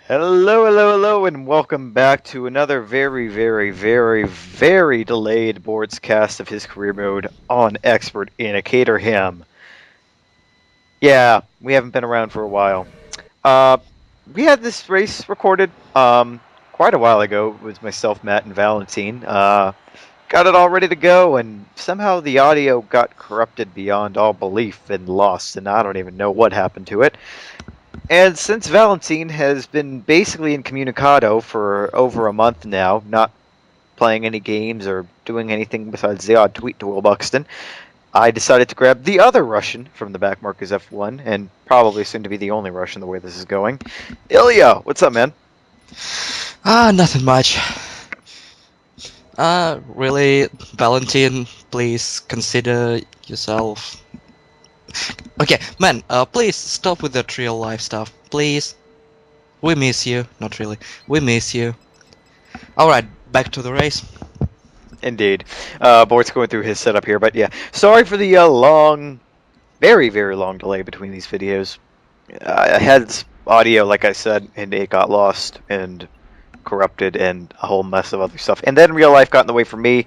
Hello, and welcome back to another very delayed Bortz cast of his career mode on Expert in a Caterham. Yeah, we haven't been around for a while. We had this race recorded quite a while ago. It was myself, Matt, and Valentine. Got it all ready to go, and somehow the audio got corrupted beyond all belief and lost, and I don't even know what happened to it. And since Valentine has been basically incommunicado for over a month now, not playing any games or doing anything besides the odd tweet to Will Buxton, I decided to grab the other Russian from the back mark as F1, and probably soon to be the only Russian the way this is going. Ilya, what's up, man? Nothing much. Really, Valentine, please consider yourself. Okay, man, please stop with that real life stuff, please. We miss you. Not really. We miss you. Alright, back to the race. Indeed. Bort's going through his setup here, but yeah. Sorry for the long, very long delay between these videos. I had audio, like I said, and it got lost and corrupted and a whole mess of other stuff. And then real life got in the way for me,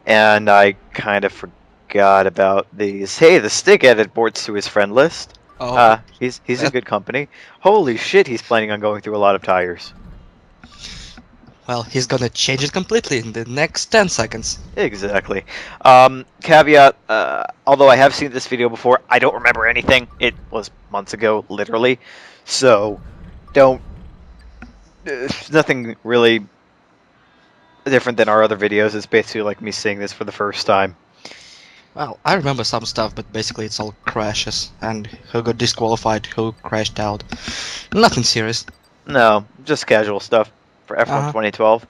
and I kind of forgot about these. Hey, the stick added Bortz to his friend list. Oh. He's in good company. Holy shit, he's planning on going through a lot of tires. Well, he's gonna change it completely in the next 10 seconds. Exactly. Caveat, although I have seen this video before, I don't remember anything. It was months ago, literally. So, don't... nothing really different than our other videos. It's basically like me seeing this for the first time. Well, I remember some stuff, but basically it's all crashes, and who got disqualified, who crashed out. Nothing serious. No, just casual stuff for F1 2012.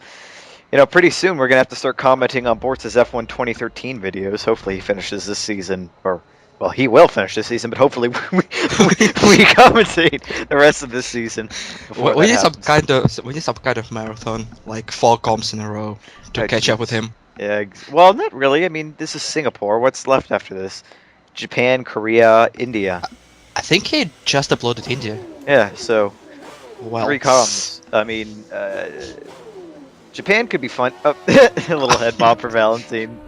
You know, pretty soon we're going to have to start commenting on Bortz's F1 2013 videos. Hopefully he finishes this season, or, well, he will finish this season, but hopefully we commentate the rest of this season. We need some kind of marathon, like 4 comps in a row, to catch up with him. Yeah, well, not really. I mean, this is Singapore. What's left after this? Japan, Korea, India. I think he just uploaded India. Yeah, so well, 3 comps. I mean, Japan could be fun. Oh, a little head bob for Valentine,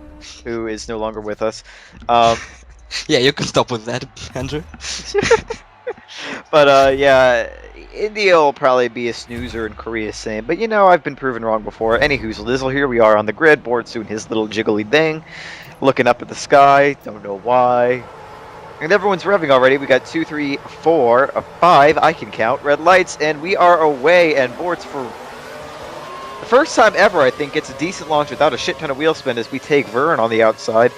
who is no longer with us. Yeah, you can stop with that, Andrew. But yeah, India will probably be a snoozer and Korea same. But you know, I've been proven wrong before. Any who's lizzle here, we are on the grid. Bort's doing his little jiggly thing, looking up at the sky. Don't know why. And everyone's revving already. We got 2, 3, 4, 5. I can count red lights, and we are away. And Bortz, for the first time ever, I think, gets a decent launch without a shit ton of wheel spin as we take Vern on the outside.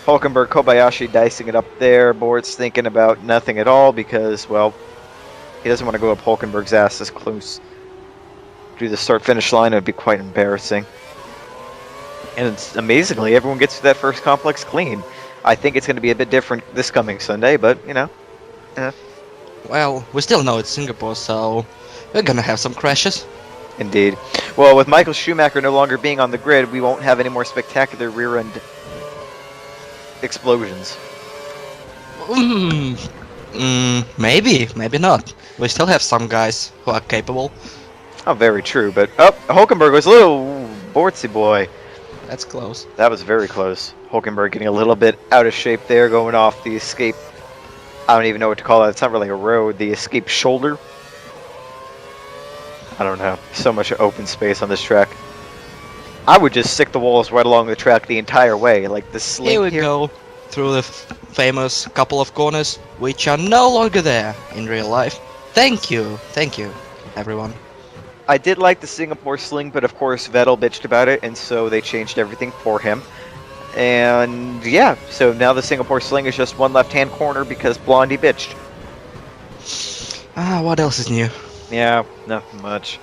Hulkenberg, Kobayashi dicing it up there. Bortz thinking about nothing at all because, well, he doesn't want to go up Hulkenberg's ass this close to the start-finish line. It would be quite embarrassing. And it's, amazingly, everyone gets through that first complex clean. I think it's going to be a bit different this coming Sunday, but, you know. Well, we still know it's Singapore, so we're gonna have some crashes. Indeed. Well, with Michael Schumacher no longer being on the grid, we won't have any more spectacular rear-end explosions. Maybe not. We still have some guys who are capable. Oh, very true, but Hulkenberg was a little Bortzy boy. That's close. That was very close. Hulkenberg getting a little bit out of shape there, going off the escape. I don't even know what to call that. It's not really a road. The escape shoulder. I don't know. So much open space on this track. I would just stick the walls right along the track the entire way, like the sling here. We go through the famous couple of corners, which are no longer there in real life. Thank you, everyone. I did like the Singapore sling, but of course Vettel bitched about it, and so they changed everything for him. And yeah, so now the Singapore sling is just one left-hand corner because Blondie bitched. What else is new? Yeah, nothing much.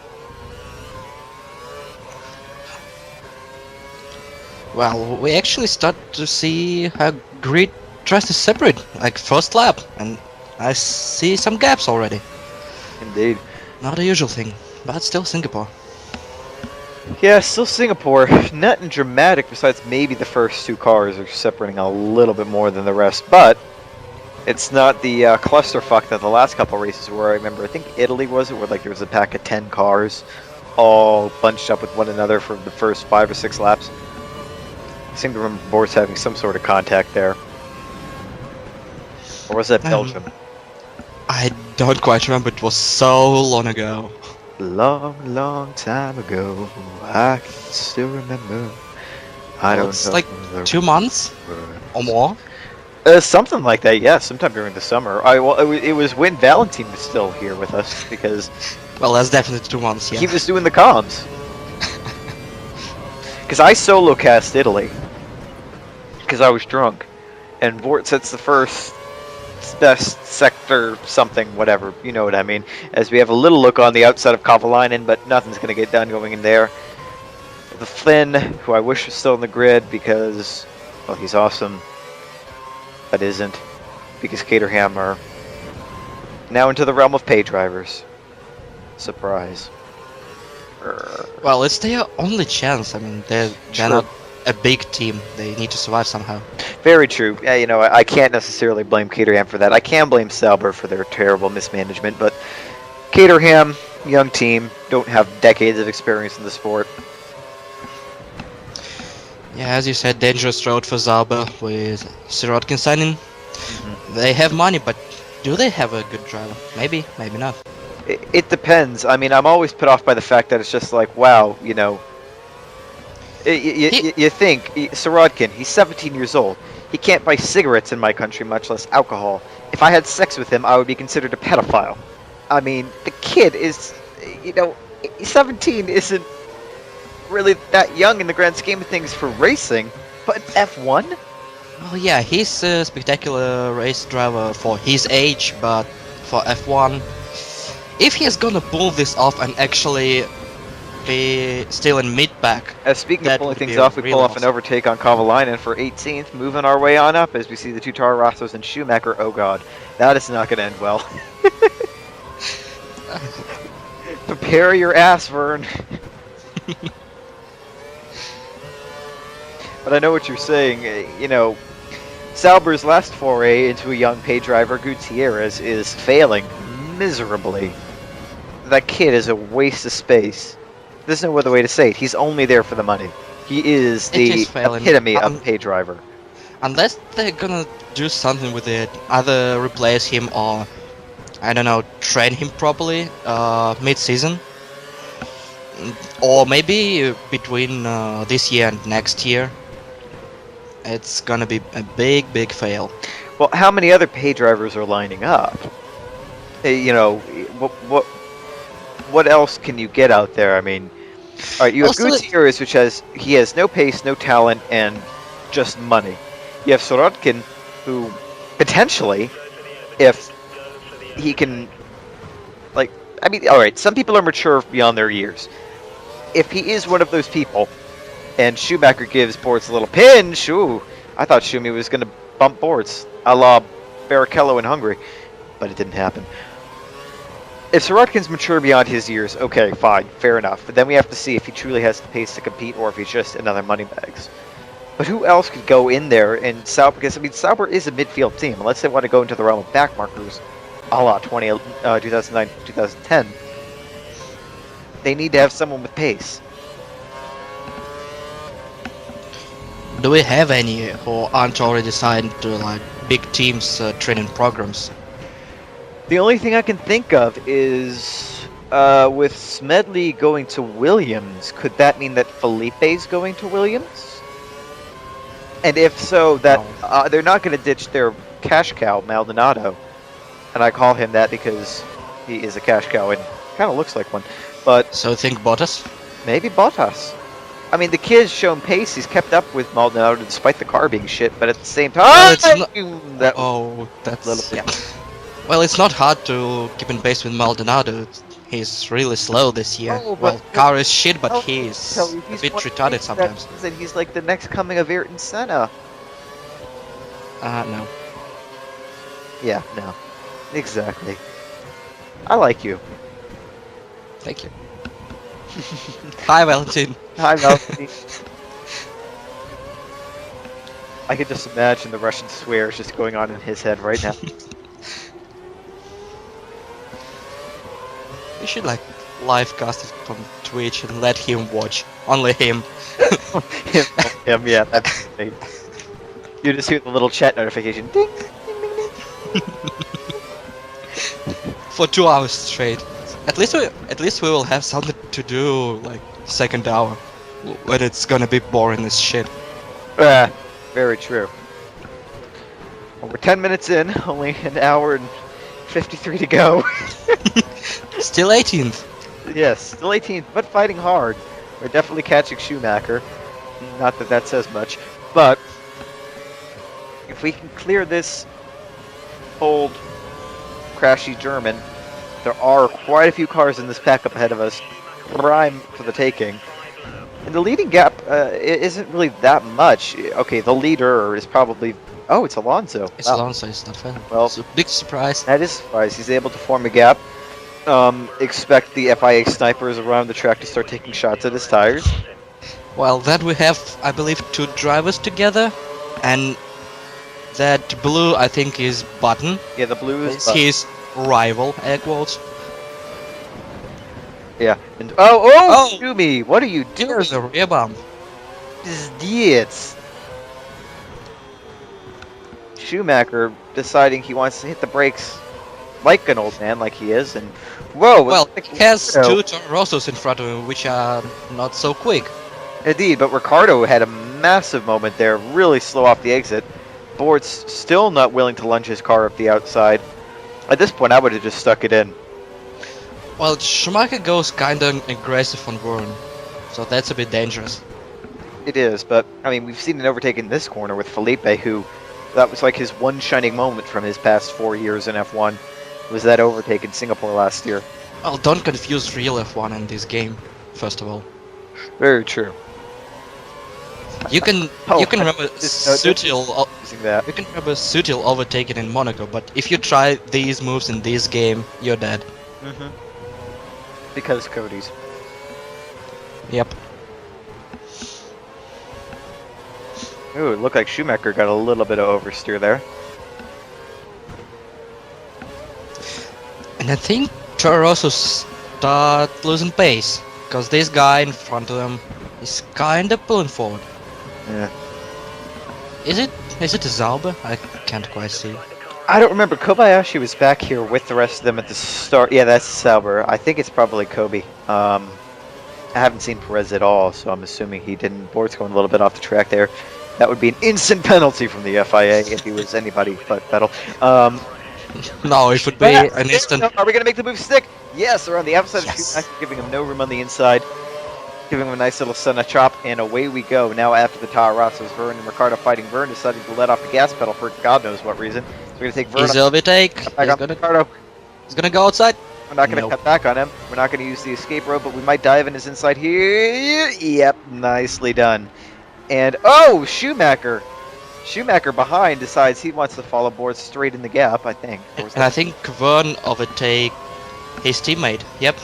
Well, we actually start to see how grid tries to separate, like first lap, and I see some gaps already. Indeed. Not a usual thing, but still Singapore. Yeah, still Singapore. Nothing dramatic besides maybe the first two cars are separating a little bit more than the rest, but it's not the clusterfuck that the last couple races were. I remember, I think Italy was it, where like there was a pack of 10 cars all bunched up with one another for the first 5 or 6 laps. I seem to remember Bortz having some sort of contact there. Or was that Belgium? I don't quite remember, it was so long ago. Long, long time ago, I can still remember. I Well, don't it's know like the 2 months words. or more. Something like that, yeah. Sometime during the summer. It was when Valentine was still here with us because Well, that's definitely 2 months, yeah. he was doing the comms. Because I solo cast Italy because I was drunk, and Bortz sets the first best sector something, whatever, you know what I mean. As we have a little look on the outside of Kovalainen, but nothing's gonna get done going in there. The Flynn, who I wish was still in the grid because, well, he's awesome, but isn't, because Caterham are now into the realm of pay drivers. Surprise. Well, it's their only chance. I mean, they're True. not a big team. They need to survive somehow. Very true. Yeah, you know, I can't necessarily blame Caterham for that. I can blame Sauber for their terrible mismanagement, but Caterham, young team, don't have decades of experience in the sport. Yeah, as you said, dangerous road for Sauber with Sirotkin signing. They have money, but do they have a good driver? Maybe, maybe not. It depends. I mean, I'm always put off by the fact that it's just like, wow, you know, you think Sirotkin, he's 17 years old. He can't buy cigarettes in my country, much less alcohol. If I had sex with him, I would be considered a pedophile. I mean, the kid is, you know, 17 isn't really that young in the grand scheme of things for racing, but F1? Well, yeah, he's a spectacular race driver for his age, but for F1, if he's gonna pull this off and actually be still in mid-pack, Speaking of that pulling would things be off, we really pull off an awesome. overtake on Kovalainen for 18th, moving our way on up as we see the two Toro Rossos and Schumacher. Oh god, that is not going to end well. Prepare your ass, Vern. But I know what you're saying. You know, Sauber's last foray into a young pay driver, Gutierrez, is failing miserably. That kid is a waste of space. There's no other way to say it. He's only there for the money. He is the epitome of a pay driver. Unless they're gonna do something with it, either replace him or, I don't know, train him properly mid-season. Or maybe between this year and next year. It's gonna be a big, big fail. Well, how many other pay drivers are lining up? You know, what else can you get out there? I mean, all right, you have Gutierrez, which has no pace, no talent, and just money. You have Sirotkin, who potentially, if he can, like, I mean, all right, some people are mature beyond their years. If he is one of those people, and Schumacher gives Bortz a little pinch, ooh, I thought Schumi was going to bump Bortz, a la Barrichello in Hungary, but it didn't happen. If Sirotkin's mature beyond his years, okay, fine, fair enough. But then we have to see if he truly has the pace to compete or if he's just another moneybags. But who else could go in there and Sauber? Because, I mean, Sauber is a midfield team. Unless they want to go into the realm of backmarkers, a la 2009, 2010, they need to have someone with pace. Do we have any who aren't already signed to like big teams training programs? The only thing I can think of is with Smedley going to Williams, could that mean that Felipe's going to Williams? And if so, that they're not going to ditch their cash cow, Maldonado. And I call him that because he is a cash cow and kind of looks like one. But so think Bottas? Maybe Bottas. I mean, the kid's shown pace. He's kept up with Maldonado despite the car being shit. But at the same time, well, it's that's a little bit. Well, it's not hard to keep in pace with Maldonado. He's really slow this year. Oh, well, car is shit, but he's a bit retarded sometimes. And he's like the next coming of Ayrton Senna. No. Yeah, no. Exactly. I like you. Thank you. Hi, Valentin. Hi, Melanie. I can just imagine the Russian swears just going on in his head right now. We should like live cast it from Twitch and let him watch. Only him. Yeah, that's great. You just hear the little chat notification. Ding, ding, ding, ding. For 2 hours straight. At least we will have something to do like second hour. When it's gonna be boring as shit. Very true. Well, we're 10 minutes in, only an hour and 53 to go. Still 18th. Yes, still 18th, but fighting hard. We're definitely catching Schumacher. Not that that says much, but if we can clear this old crashy German, there are quite a few cars in this pack up ahead of us, prime for the taking. And the leading gap isn't really that much. Okay, the leader is probably... Oh, it's Alonso. It's Wow. Alonso, it's not fair. Well, It's a big surprise. that is a surprise. He's able to form a gap. Expect the FIA snipers around the track to start taking shots at his tires. Well, that we have, I believe, 2 drivers together, and that blue, I think, is Button. Yeah, the blue is... It's his rival, air quotes. Yeah. And Oh! Shumi, what are you doing? There's a rear bump. Idiots. Schumacher deciding he wants to hit the brakes like an old man, like he is, and whoa! Well, like, he has you know, 2 Toro Rossos in front of him, which are not so quick. Indeed, but Ricardo had a massive moment there, really slow off the exit. Bortz still not willing to lunge his car up the outside. At this point, I would have just stuck it in. Well, Schumacher goes kinda aggressive on Vern, so that's a bit dangerous. It is, but I mean, we've seen an overtake in this corner with Felipe, who that was like his one shining moment from his past 4 years in F1. Was that overtake in Singapore last year? Well, don't confuse real F1 in this game, first of all. Very true. You can remember Sutil. Using that. You can remember Sutil overtaking in Monaco, but if you try these moves in this game, you're dead. Mm-hmm. Because Cody's. Yep. Ooh, it looked like Schumacher got a little bit of oversteer there. And I think Toro Rosso start losing pace, because this guy in front of them is kinda pulling forward. Yeah. Is it a Sauber? I can't quite see. I don't remember. Kobayashi was back here with the rest of them at the start. Yeah, that's Sauber. I think it's probably Kobe. I haven't seen Perez at all, so I'm assuming he didn't. Bortz going a little bit off the track there. That would be an instant penalty from the FIA if he was anybody but Vettel. No, it would be an instant. Are we going to make the move stick? Yes, around the outside Yes. of Schumacher, giving him no room on the inside. Giving him a nice little Senna chop, and away we go. Now after the Toro Rossos, Vern and Ricardo fighting. Vern deciding to let off the gas pedal for God knows what reason. So we're going to take Vern Easy overtake. back on Ricardo. He's gonna go outside. We're not going to Nope. cut back on him. We're not going to use the escape rope, but we might dive in his inside here. Yep, nicely done. And, oh, Schumacher. Schumacher behind decides he wants to follow Bortz straight in the gap, I think. Or was And I that- think Vern overtake his teammate. Yep.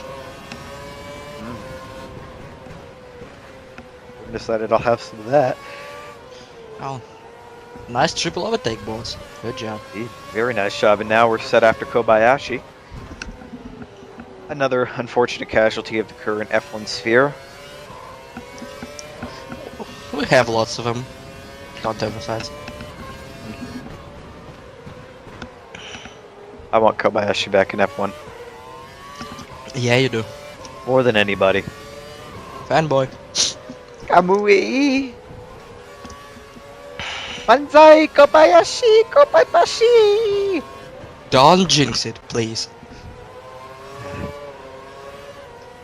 Decided I'll have some of that. Oh, nice triple overtake, Bortz. Good job. Indeed. Very nice job. And now we're set after Kobayashi. Another unfortunate casualty of the current F1 sphere. We have lots of them. Don't emphasize. I want Kobayashi back in F1 Yeah, you do. more than anybody. Fanboy. Kamui! Banzai Kobayashi! Kobayashi! Don't jinx it, please.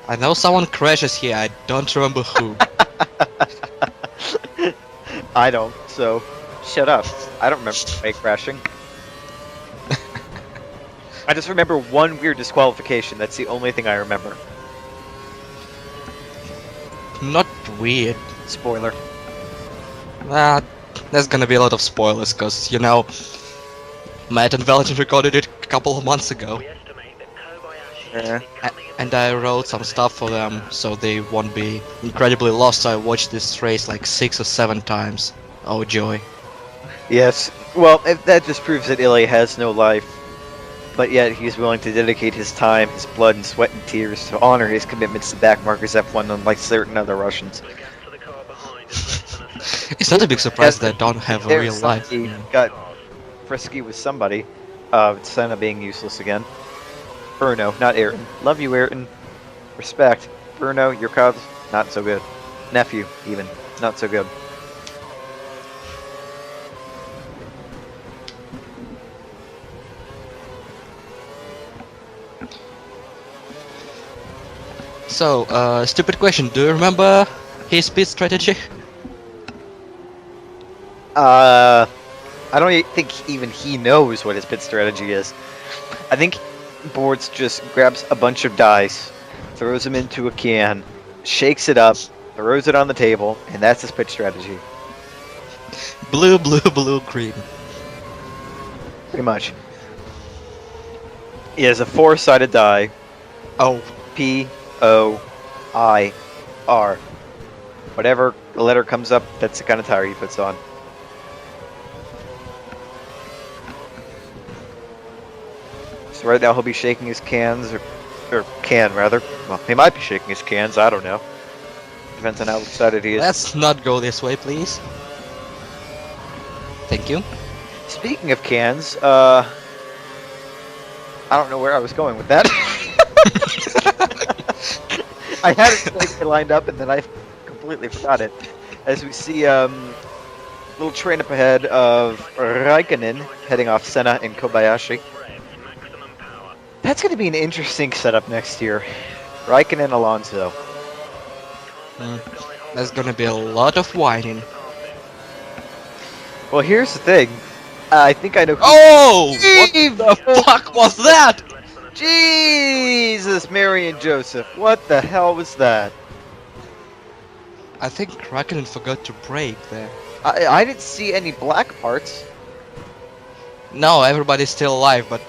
I know someone crashes here, I don't remember who. I don't, so shut up. I don't remember fake crashing. I just remember one weird disqualification. That's the only thing I remember. Not weird. Spoiler. There's gonna be a lot of spoilers, cause, you know, Matt and Valentin recorded it a couple of months ago. Yeah. And I wrote some stuff for them so they won't be incredibly lost. I watched this race like 6 or 7 times. Oh joy. Yes. Well, that just proves that Ilya has no life, but yet he's willing to dedicate his time, his blood and sweat and tears to honor his commitments to backmarkers F1 unlike certain other Russians. It's not a big surprise that I don't have a real life. He got frisky with somebody. Senna being useless again. Bruno, not Ayrton. Love you, Ayrton. Respect. Bruno, your cubs, not so good. Nephew, even, not so good. So, stupid question. Do you remember his speed strategy? I don't think even he knows what his pit strategy is. I think Bortz just grabs a bunch of dice, throws them into a can, shakes it up, throws it on the table, and that's his pit strategy. Blue, blue, blue, green. Pretty much. He has a 4-sided die. Oh, P-O-I-R. Whatever the letter comes up, that's the kind of tire he puts on. So right now he'll be shaking his cans, or can rather. Well, he might be shaking his cans, I don't know. Depends on how excited he is. let's not go this way, please. Thank you. Speaking of cans, I don't know where I was going with that. I had it lined up and then I completely forgot it. As we see, little train up ahead of Raikkonen heading off Senna and Kobayashi. That's going to be an interesting setup next year. Raikkonen Alonso. There's gonna be a lot of whining. Well, here's the thing. I think I know who. Oh! What the fuck was that? Jesus, Mary and Joseph. What the hell was that? I think Raikkonen forgot to brake there. I didn't see any black parts. No, everybody's still alive, but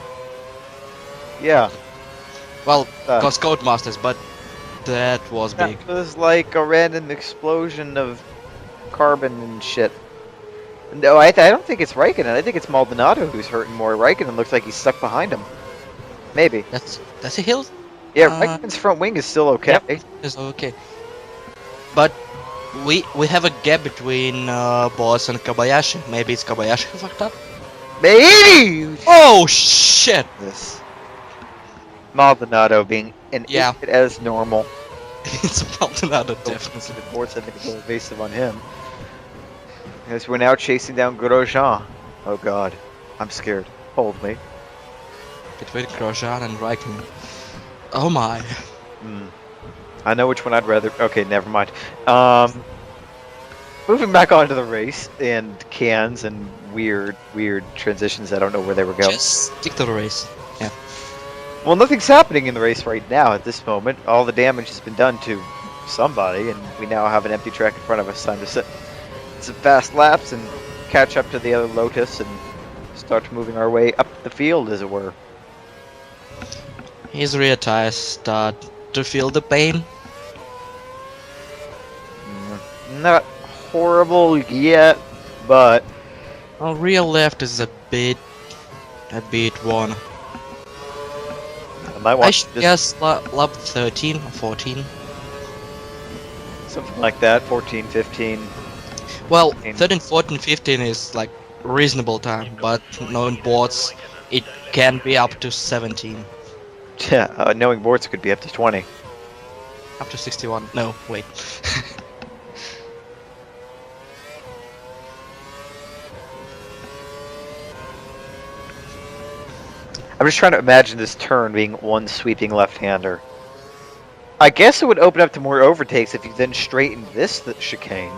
Yeah. well, Uh. cause Codemasters, but that was big. That was like a random explosion of carbon and shit. No, I don't think it's Raikkonen. I think it's Maldonado who's hurting more. Raikkonen looks like he's stuck behind him. Maybe. That's a hill. Yeah, Raikkonen's front wing is still okay. Yeah, it's okay. But we have a gap between Bortz and Kobayashi. Maybe it's Kobayashi who fucked up. Maybe! Oh shit! This. Maldonado being an idiot as normal. It's Maldonado, definitely. The boards, I think, is a little evasive on him. As we're now chasing down Grosjean. Oh god. I'm scared. Hold me. Between Grosjean and Raikkonen. Oh my. I know which one I'd rather. Okay, never mind. Moving back onto the race and cans and weird transitions. I don't know where they were going. Just stick to the race. Yeah. Well, nothing's happening in the race right now at this moment. All the damage has been done to somebody, and we now have an empty track in front of us. Time to sit some fast laps and catch up to the other Lotus and start moving our way up the field, as it were. His rear tires start to feel the pain. Not horrible yet, but Oh, rear left is a bit worn. I might I want should to guess lap 13 or 14. something like that. 14, 15. Well, 15. 13, 14, 15 is like reasonable time, but knowing boards, it can be up to 17. Yeah, knowing boards could be up to 20. Up to 61. No, wait. I'm just trying to imagine this turn being one sweeping left-hander. I guess it would open up to more overtakes if you then straightened this chicane.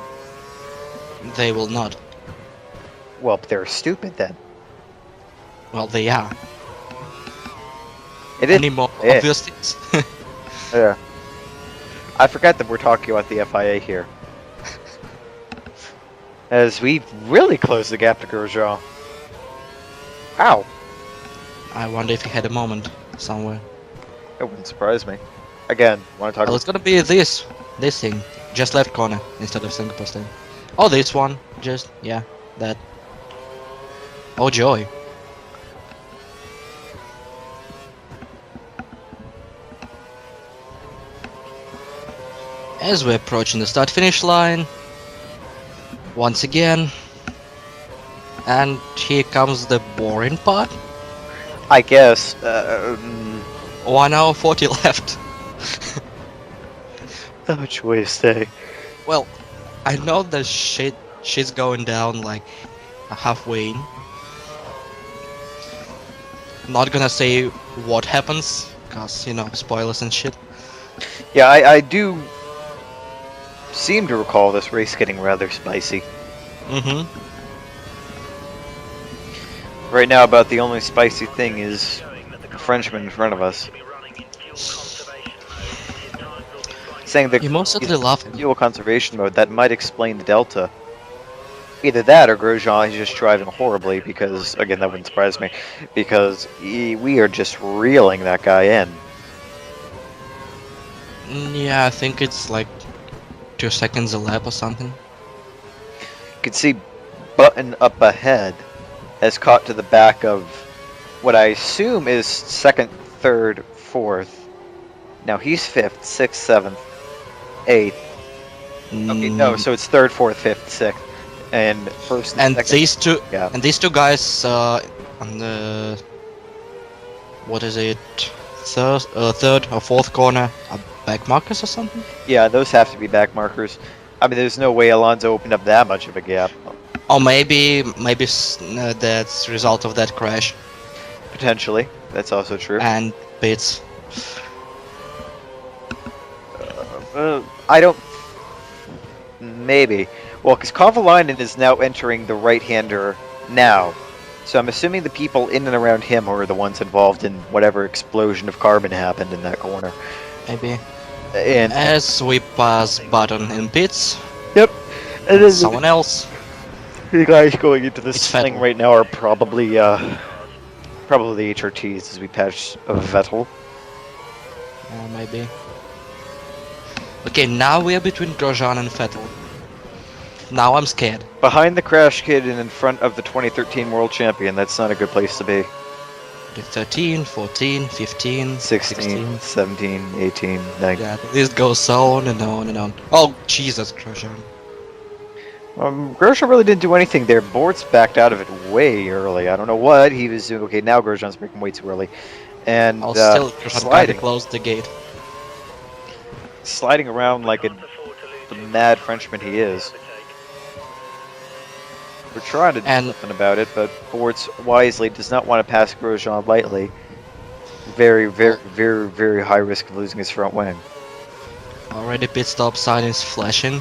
They will not. Well, they're stupid then. Well, they are. It is. Any more Yeah. obvious things? Yeah. I forgot that we're talking about the FIA here. As we really close the gap to Grosjean. Ow. I wonder if he had a moment somewhere. It wouldn't surprise me. Again, want to talk Well, about... it's gonna be this thing, just left corner instead of single posting. Oh, this one, just yeah, that. Oh joy! As we're approaching the start-finish line, once again, and here comes the boring part. I guess. 1 hour 40 left. Not much way to stay. Well, I know the shit's going down like halfway in. Not gonna say what happens, cause you know, spoilers and shit. Yeah, I do seem to recall this race getting rather spicy. Mm-hmm. Right now, about the only spicy thing is the Frenchman in front of us. Saying that You most certainly love him. fuel conservation mode, that might explain the delta. Either that or Grosjean is just driving horribly because, again, that wouldn't surprise me, because we are just reeling that guy in. Yeah, I think it's like 2 seconds a lap or something. You can see Button up ahead has caught to the back of what I assume is second, third, fourth. Now he's fifth, sixth, seventh, eighth. Okay, no, so it's third, fourth, fifth, sixth, and first And second. these two, Yeah. and these two guys on the what is it, third or fourth corner are back markers or something? Yeah, those have to be back markers. I mean, there's no way Alonso opened up that much of a gap. Or maybe that's result of that crash Potentially, that's also true. and bits. I don't. Maybe. Well, because Kovalainen is now entering the right-hander now. So I'm assuming the people in and around him are the ones involved in whatever explosion of carbon happened in that corner. Maybe. And As we pass Button in pits, yep. And then someone else. the guys going into this It's thing Vettel. right now are probably probably the HRTs as we patch Vettel. Maybe. Okay, now we are between Grosjean and Vettel. Now I'm scared. Behind the crash kid and in front of the 2013 world champion, that's not a good place to be. The 13, 14, 15, 16, 17, 18, 19. Yeah, the list goes on and on and on. Oh, Jesus, Grosjean. Grosjean really didn't do anything there. Bortz backed out of it way early. I don't know what he was doing. Okay, now Grosjean's breaking way too early. And I'll still Grosjean kinda sliding. closed the gate. Sliding around like the mad Frenchman he is. We're trying to do And- something about it, but Bortz wisely does not want to pass Grosjean lightly. Very, very, very, very high risk of losing his front wing. Already pit stop sign is flashing.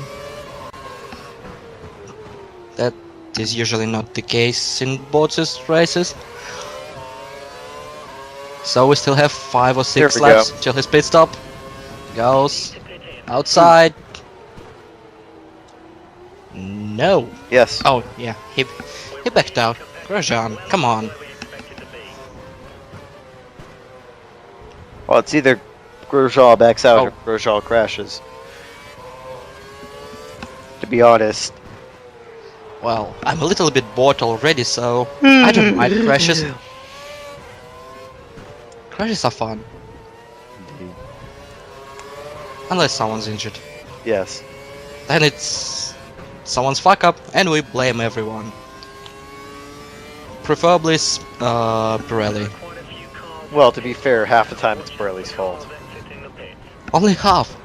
That is usually not the case in Bortz's races. So we still have 5 or 6 There we laps till his pit stop. Goes outside. No. Yes. Oh yeah, he backed out. Grosjean, come on. Well, it's either Grosjean backs out Oh. or Grosjean crashes. To be honest. Well, I'm a little bit bored already, so I don't mind crashes. Crashes are fun, Indeed. unless someone's injured. Yes. Then it's someone's fuck up, and we blame everyone. Preferably Pirelli. Well, to be fair, half the time it's Pirelli's fault. Only half.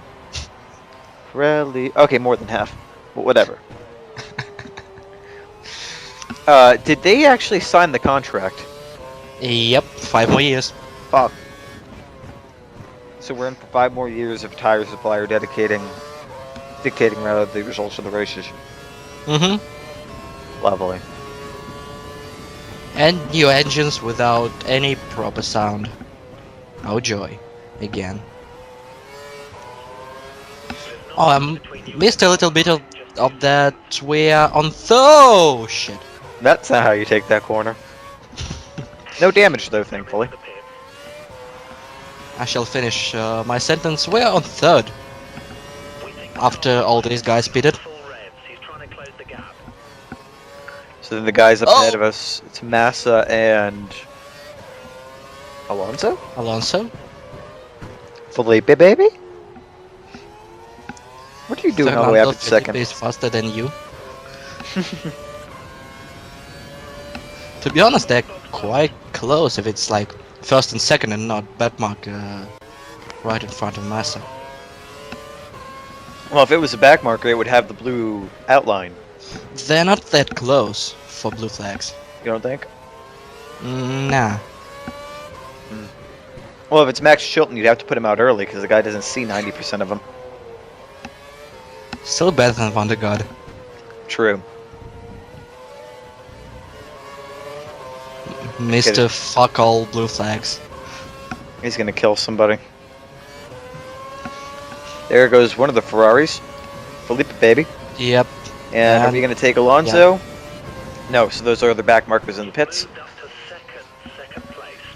Pirelli... Okay, more than half. But whatever. Did they actually sign the contract? Yep, 5 more years. Fuck. So we're in for 5 more years of tire supplier dictating rather the results of the races. Mm-hmm. Lovely. And new engines without any proper sound. Oh joy. Again. Oh, I missed a little bit of that. We are on shit. That's not how you take that corner. No damage though, thankfully. I shall finish my sentence. We are on third. After all these guys pitted. So then the guys up ahead Oh! of us, it's Massa and Alonso? Alonso. Felipe, baby? What are you doing all the way up Fernando at second? Felipe is faster than you. To be honest, they're quite close if it's like first and second and not backmark right in front of Massa. Well, if it was a back marker, it would have the blue outline. They're not that close for blue flags. You don't think? Nah. Well, if it's Max Chilton, you'd have to put him out early because the guy doesn't see 90% of them. Still better than Vandergaard. True. Mr. Fuck all blue flags. He's gonna kill somebody. There goes one of the Ferraris. Felipe, baby. Yep. And are we gonna take Alonso? No, so those are the back markers in the pits.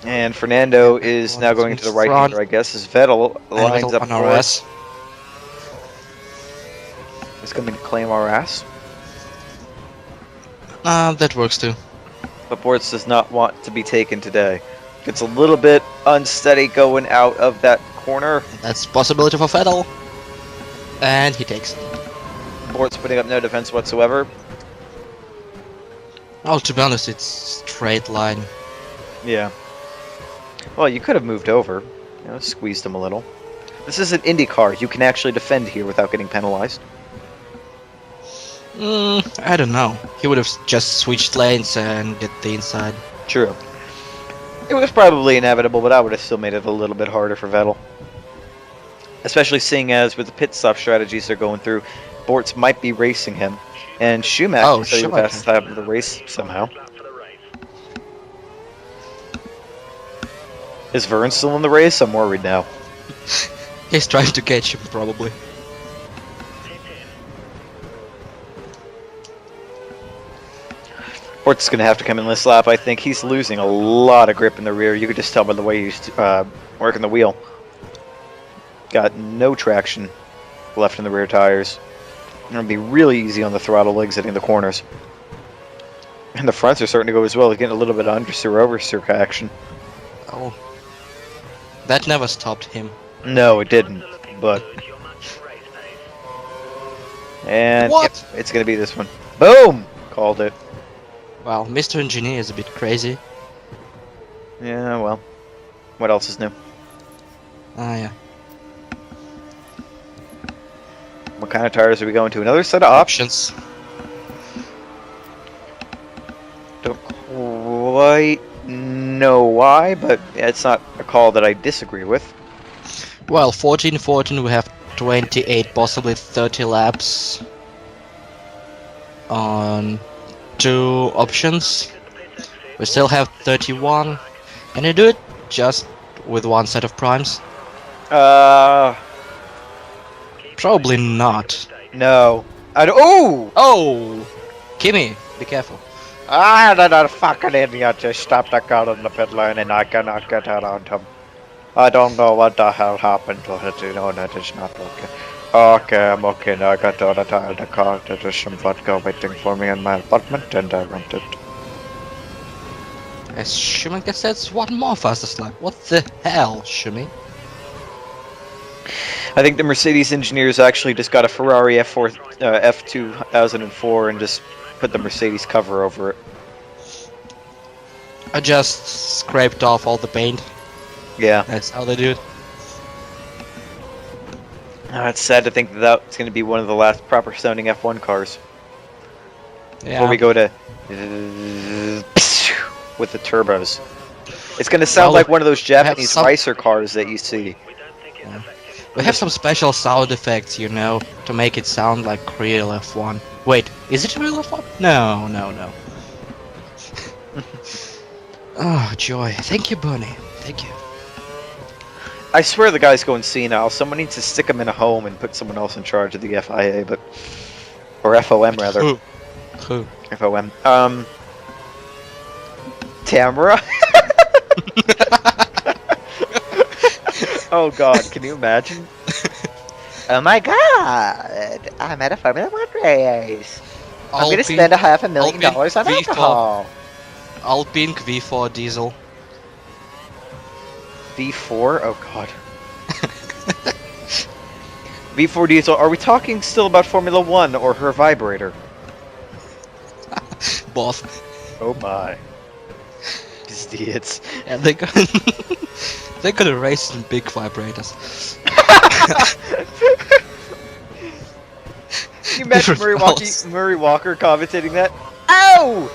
And Fernando is now going to the right hander, I guess, as Vettel lines up on for our us. ass. He's going to claim our ass. That works too. But Bortz does not want to be taken today. Gets a little bit unsteady going out of that corner. That's possibility for Vettel. And he takes it. Bortz putting up no defense whatsoever. Oh, to be honest, it's straight line. Yeah. Well, you could have moved over. You know, squeezed him a little. This is an IndyCar. You can actually defend here without getting penalized. I don't know. He would have just switched lanes and get the inside. True. It was probably inevitable, but I would have still made it a little bit harder for Vettel. Especially seeing as with the pit stop strategies they're going through, Bortz might be racing him. And Schumacher is the fastest lap of the race somehow. Is Vern still in the race? I'm worried now. He's trying to catch him, probably. Bortz is going to have to come in this lap, I think. He's losing a lot of grip in the rear. You could just tell by the way he's working the wheel. Got no traction left in the rear tires. It'll be really easy on the throttle exiting the corners. And the fronts are starting to go as well. They're getting a little bit of understeer-oversteer action. Oh. That never stopped him. No, it didn't. But... And What? yep, it's going to be this one. Boom! Called it. Well, Mr. Engineer is a bit crazy. Yeah, well. What else is new? Yeah. What kind of tires are we going to? Another set of options? Options. Don't quite know why, but it's not a call that I disagree with. Well, 14-14 we have 28, possibly 30 laps on 2 options. We still have 31. Can you do it just with 1 set of primes? Probably not. No. I don't. Ooh! Oh! Kimmy, be careful. That fucking idiot just stopped the car on the pit lane and I cannot get around him. I don't know what the hell happened to it, you know, that is not okay. Okay, I'm okay now. I got out of the car. There's some vodka waiting for me in my apartment and I went it. As Schumacher says, one more fastest lap. What the hell, Schumi? I think the Mercedes engineers actually just got a Ferrari F2004 and just put the Mercedes cover over it. I just scraped off all the paint. Yeah. That's how they do it. It's sad to think that that's going to be one of the last proper sounding F1 cars. Yeah. Before we go to with the turbos. It's going to sound like one of those Japanese racer cars that you see. Yeah. We have some special sound effects, you know, to make it sound like real F1. Wait, is it real F1? No, no, no. Oh, joy. Thank you, Bernie. Thank you. I swear the guy's going senile. Someone needs to stick him in a home and put someone else in charge of the FIA, but... Or FOM, rather. Who? FOM. Tamara? Oh God, can you imagine? Oh my God! I'm at a Formula One race. I'm gonna Alpine, spend Alpine $500,000 on V4, alcohol. Alpine V4 diesel. V4? Oh God. V4 diesel. Are we talking still about Formula One or her vibrator? Both. Oh my. These idiots. Yeah, they got they got a race in big vibrators. Can you imagine Different models. Murray Walker commentating that? Ow!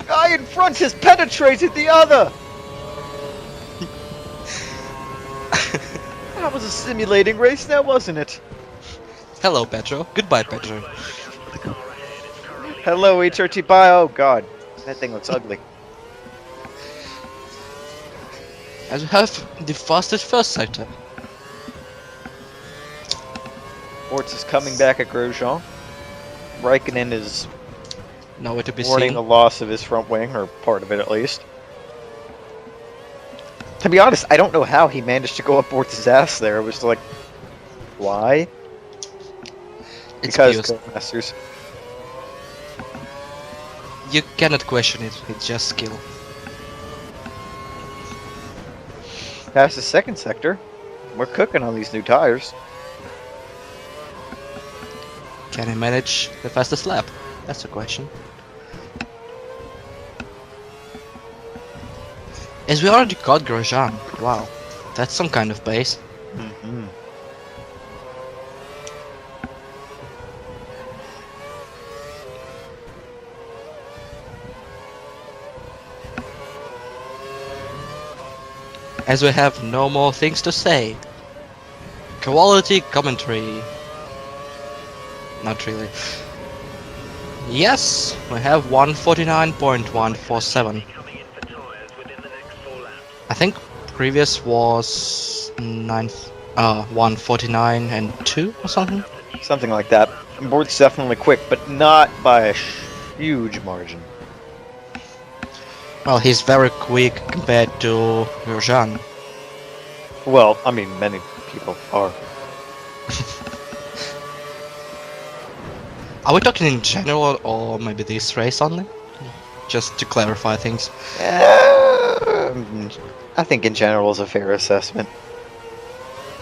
Guy in front has penetrated the other! That was a simulating race now, wasn't it? Hello, Petro. Goodbye, Petro. Hello, HRT Bio. Oh god. That thing looks ugly. And we have the fastest first sector. Bortz is coming back at Grosjean. Raikkonen is Nowhere to be mourning seen. the loss of his front wing, or part of it at least. To be honest, I don't know how he managed to go up Bortz's ass there. It was like, why? It's Because pure. Codemasters. You cannot question it. It's just skill. Past the second sector. We're cooking on these new tires. Can I manage the fastest lap? That's the question. As we already got Grosjean. Wow, that's some kind of pace. Mm-hmm. As we have no more things to say. Quality commentary. Not really. Yes, we have 149.147. I think previous was 149 and 2 or something. Something like that. Bort's definitely quick, but not by a huge margin. Well, he's very quick compared to Grosjean. Well, I mean, many people are. Are we talking in general or maybe this race only? Just to clarify things. I think in general is a fair assessment.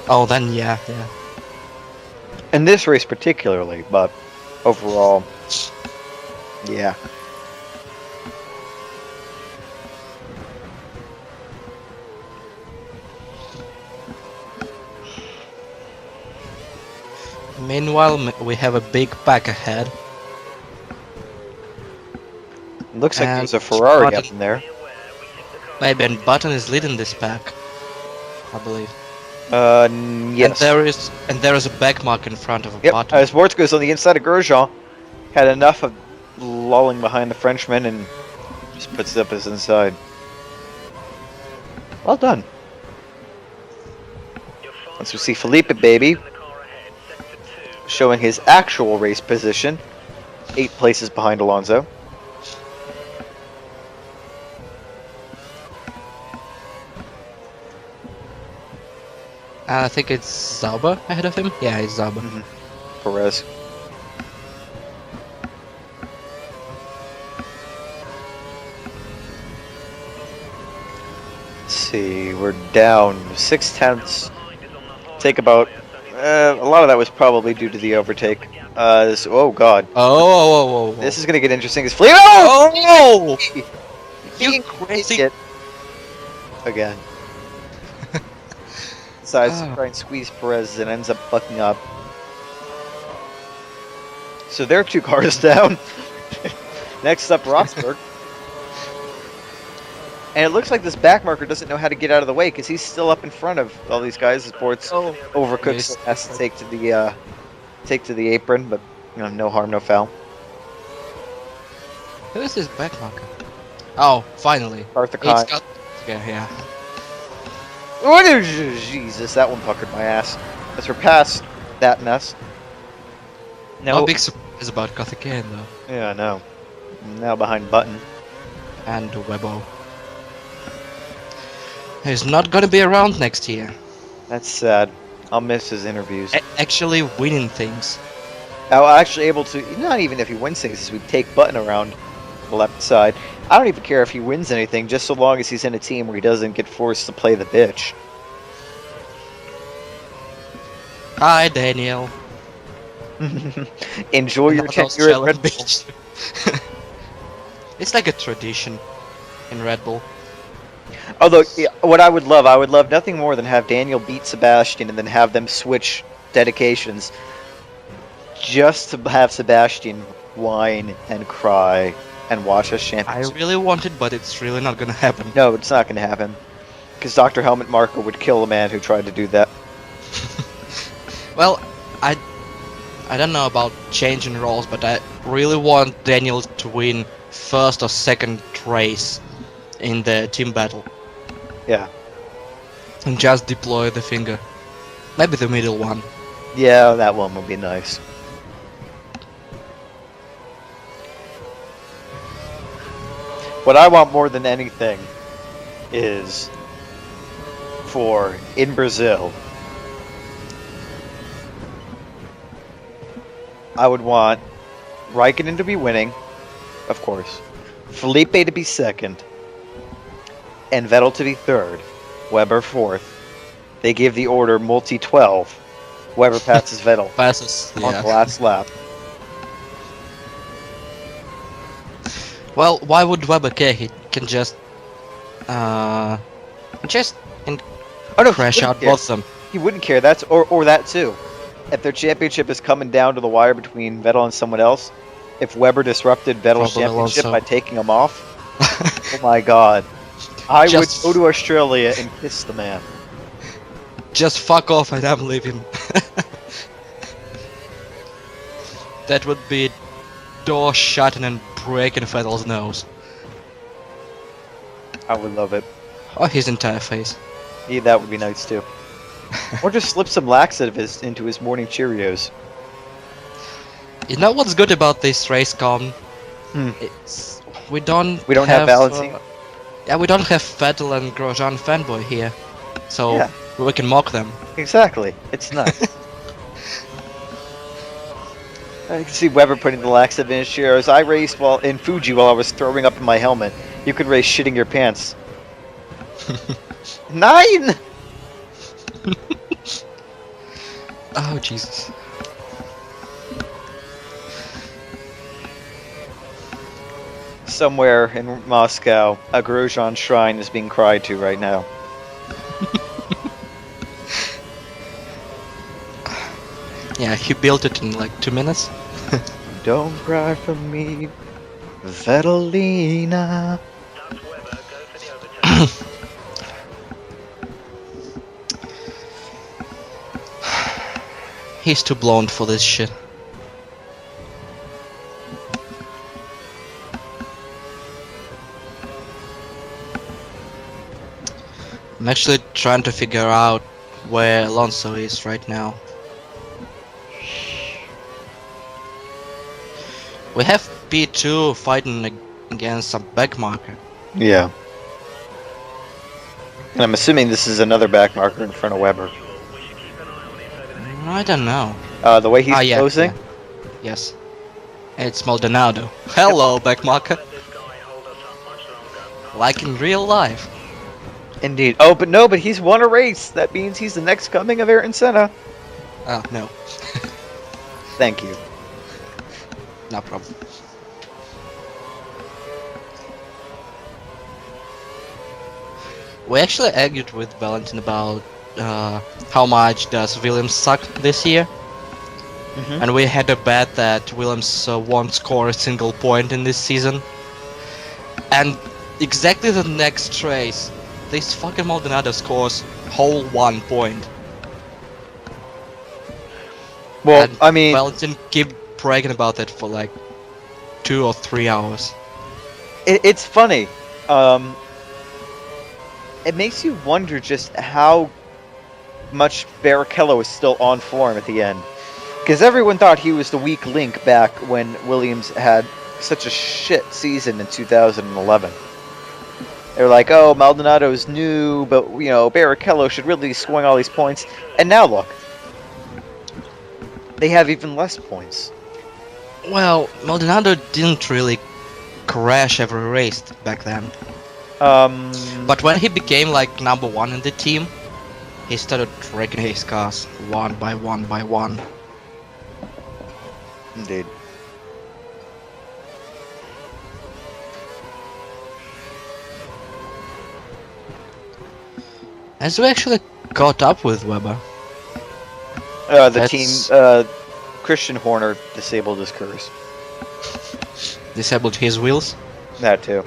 Oh, then yeah. In this race particularly, but overall, yeah. Meanwhile, we have a big pack ahead. Looks like And there's a Ferrari Button- up in there. Maybe, and Button is leading this pack, I believe. Yes. And there is a back mark in front of a Yep, Button. as Bortz goes on the inside of Grosjean, had enough of lolling behind the Frenchman and just puts it up his inside. Well done. Once we see Felipe, baby, showing his actual race position, 8 places behind Alonso. I think it's Sauber ahead of him. Yeah, it's Sauber. Perez. Let's see, we're down 6/10. Take about a lot of that was probably due to the overtake. Oh god, Oh. this is gonna get interesting. It's Felipe. Oh! He You crazy! it again. Decides to Ah. try and squeeze Perez and ends up bucking up. So there are 2 cars down. Next up, Rosberg. And it looks like this back marker doesn't know how to get out of the way because he's still up in front of all these guys. As Bortz overcooks, Yes. so has to take to the apron, but you know, no harm, no foul. Who is this back marker? Oh, finally. Arthur It's Kahn. got. Yeah. What is Jesus? That one puckered my ass. As we're past that mess. No No. big surprise about Kotheken though. Yeah, I know. Now behind Button. And Webo. He's not gonna be around next year. That's sad. I'll miss his interviews. Actually winning things. Now, actually able to, not even if he wins things, is we take Button around the left side. I don't even care if he wins anything, just so long as he's in a team where he doesn't get forced to play the bitch. Hi, Daniel. Enjoy your Not those tenure at challenge Red Bull. bitch. It's like a tradition in Red Bull. Although, yeah, what I would love nothing more than have Daniel beat Sebastian and then have them switch dedications just to have Sebastian whine and cry and watch us I champions. really want it, but it's really not gonna happen. No, it's not going to happen. Because Dr. Helmet Marko would kill a man who tried to do that. Well, I don't know about changing roles, but I really want Daniel to win first or second race in the team battle. Yeah. And just deploy the finger. Maybe the middle one. Yeah, that one would be nice. What I want more than anything is for, in Brazil, I would want Raikkonen to be winning, of course, Felipe to be second, and Vettel to be third, Weber fourth. They give the order multi-12. Weber passes Vettel Passes, on the yeah. last lap. Well, why would Weber care? He can just Oh no, crash he out wouldn't care. both of them. He wouldn't care. That's or that too. If their championship is coming down to the wire between Vettel and someone else, if Weber disrupted Vettel's Probably championship Alonso. by taking him off, oh my god, I Just- would go to Australia and kiss the man. Just fuck off and I'm leaving. That would be door shutting and breaking Vettel's nose. I would love it. Or his entire face. Yeah, that would be nice too. Or just slip some laxatives into his morning Cheerios. You know what's good about this race con? Hmm. It's we don't have balancing? Yeah, we don't have Vettel and Grosjean fanboy here, so Yeah. we can mock them. Exactly. It's nice. I can see Weber putting the laxative in his Cheerios. I raced while in Fuji while I was throwing up in my helmet. You could race shitting your pants. 9! Oh Jesus! Somewhere in Moscow, a Grosjean shrine is being cried to right now. Yeah, he built it in like 2 minutes. Don't cry for me, Vettelina. He's too blonde for this shit. I'm actually trying to figure out where Alonso is right now. We have P2 fighting against some backmarker. Yeah. And I'm assuming this is another back marker in front of Weber. I don't know. The way he's yeah, posing? yeah. Yes. It's Maldonado. Hello, backmarker. Like in real life. Indeed. Oh, but no, but he's won a race. That means he's the next coming of Ayrton Senna. Oh, no. Thank you. No problem. We actually argued with Valentin about how much does Williams suck this year. Mhm. And we had a bet that Williams won't score a single point in this season. And exactly the next race, this fucking Maldonado scores whole 1 point. Well, And I mean, Valentin keep bragging about that for like 2 or 3 hours. it's funny. It makes you wonder just how much Barrichello is still on form at the end. Because everyone thought he was the weak link back when Williams had such a shit season in 2011. They're like, oh, Maldonado's new, but Barrichello should really be scoring all these points. And now look, they have even less points. Well, Maldonado didn't really crash every race back then. But But when he became like number one in the team, he started wrecking his cars one by one by one. indeed. As we actually caught up with Weber. The That's- team, Christian Horner disabled his curse. Disabled his wheels. That too.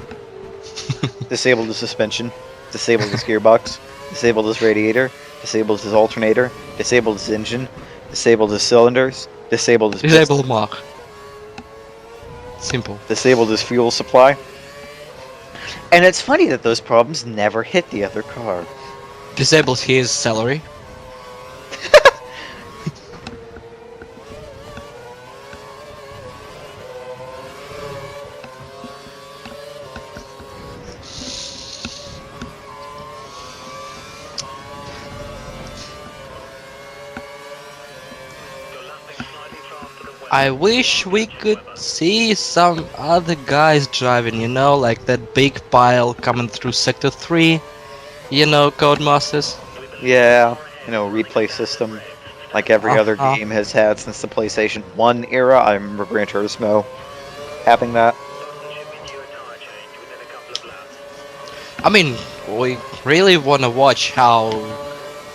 Disabled his suspension. Disabled his gearbox. Disabled his radiator. Disabled his alternator. Disabled his engine. Disabled his cylinders. Disabled his Disable Mark. Simple. disabled his fuel supply. And it's funny that those problems never hit the other car. Disabled his salary. I wish we could see some other guys driving, like that big pile coming through Sector 3. Codemasters. Yeah, replay system like every other Uh-huh. game has had since the PlayStation 1 era. I remember Gran Turismo having that. I mean, we really want to watch how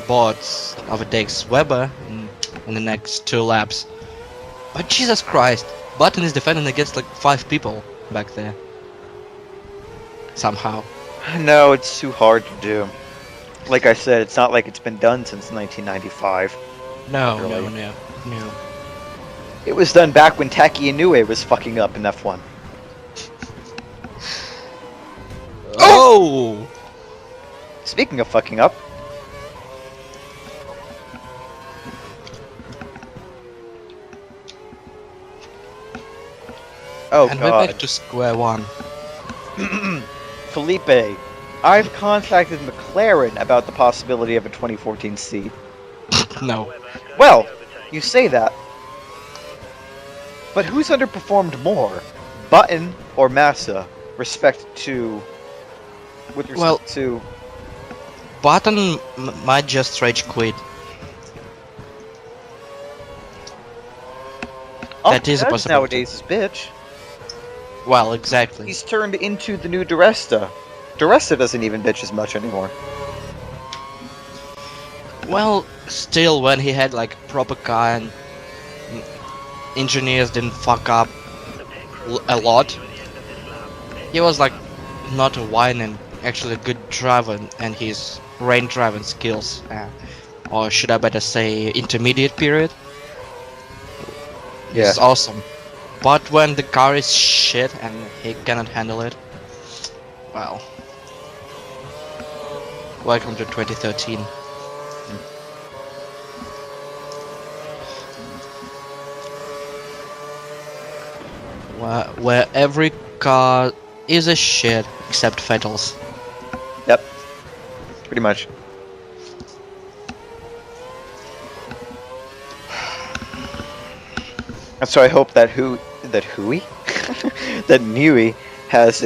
Bortz overtakes Weber in the next 2 laps. But Jesus Christ, Button is defending against like 5 people back there. Somehow. No, it's too hard to do. Like I said, it's not like it's been done since 1995. No, Really? no. It was done back when Taki Inoue was fucking up in F1. Oh! Speaking of fucking up, oh And we're god. back to square one. Felipe, I've contacted McLaren about the possibility of a 2014 seat. No. Well, you say that. But who's underperformed more? Button or Massa? With respect Well- to... Button might just rage quit. That is a Uncle Ned's possibility. nowadays is bitch. Well, exactly. He's turned into the new Duresta. Duresta doesn't even bitch as much anymore. Well, still, when he had like proper car and engineers didn't fuck up a lot, he was like not a whining, actually a good driver, and his rain driving skills, or should I better say intermediate period, Yeah. is awesome. But when the car is shit and he cannot handle it, well, welcome to 2013. Where every car is a shit except Vettel's. Yep. Pretty much. And so I hope that Hui? that Nui has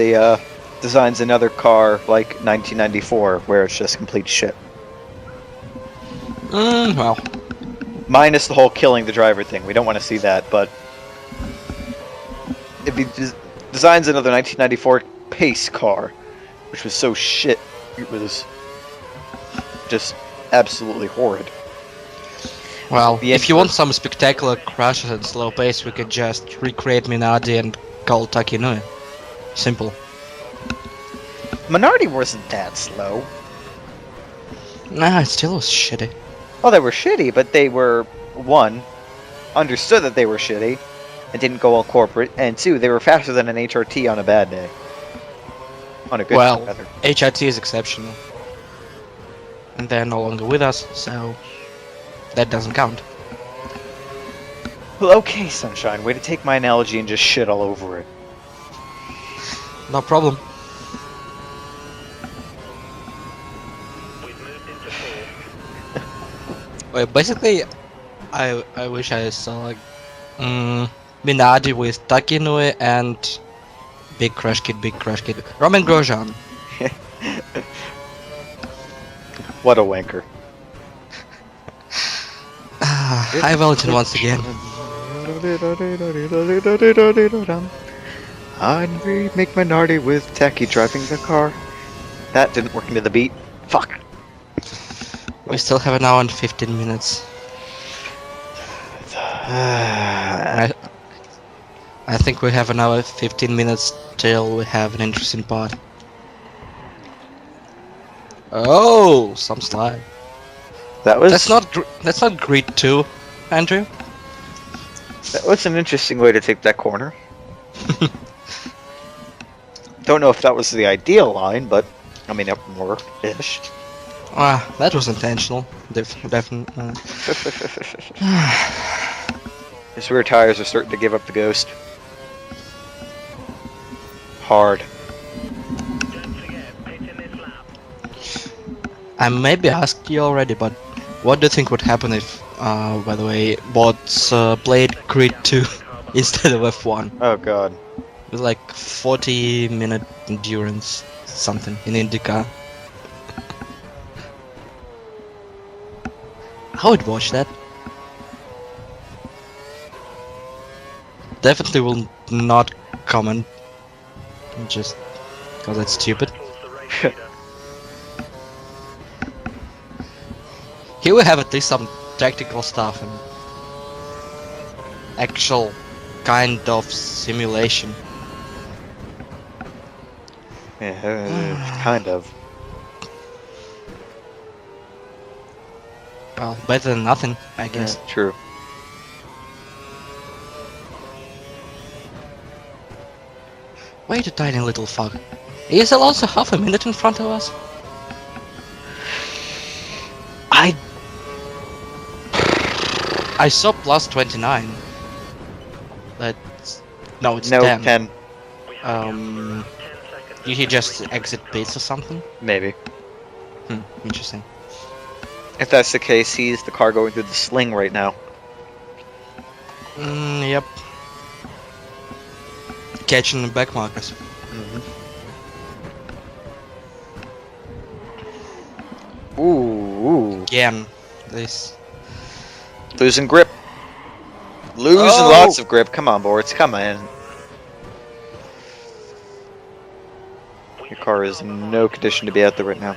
designs another car like 1994 where it's just complete shit. Well, Minus the whole killing the driver thing. We don't want to see that, but if he designs another 1994 pace car, which was so shit, it was just absolutely horrid. well, The if you end- want some spectacular crashes and slow pace, we could just recreate Minardi and call Takinui. Simple. Minardi wasn't that slow. Nah, it still was shitty. Oh, they were shitty, but they were, one, understood that they were shitty, and didn't go all corporate, and two, they were faster than an HRT on a bad day. On a good Well, day, rather. HIT is exceptional. And they're no longer with us, so that doesn't count. Well, okay, Sunshine, way to take my analogy and just shit all over it. No problem. Wait, basically, I wish I saw like Minardi with Takinue and Big Crash Kid, Roman Grosjean. What a wanker. Hi Valentin once again. Henry McMinardi with Techie driving the car. That didn't work into the beat. Fuck. We still have an hour and 15 minutes. I think we have an hour 15 minutes till we have an interesting part. Oh, some slide. That was That's not Grid 2, Andrew. that was an interesting way to take that corner. Don't know if that was the ideal line, but I mean, more-ish. That was intentional. Definitely. His rear tires are starting to give up the ghost. Hard. I maybe asked you already, but what do you think would happen if, by the way, Bortz played Grid 2 instead of F1? Oh god. With like 40-minute endurance, something in IndyCar. I would watch that. Definitely will not comment, just because that's stupid. Here we have at least some tactical stuff and actual kind of simulation. Yeah, kind of. Well, better than nothing, I guess. Yeah, true. Wait a tiny little fuck. Is Alonso half a minute in front of us? I saw plus 29. That's... No, it's No, 10. 10. Did he just exit pits or something? Maybe. Interesting. If that's the case, he's the car going through the sling right now. Yep. Catching the back markers. Ooh. Again, this... Losing grip. Losing lots of grip. Come on, Bortz. Come on. Your car is in no condition to be out there right now.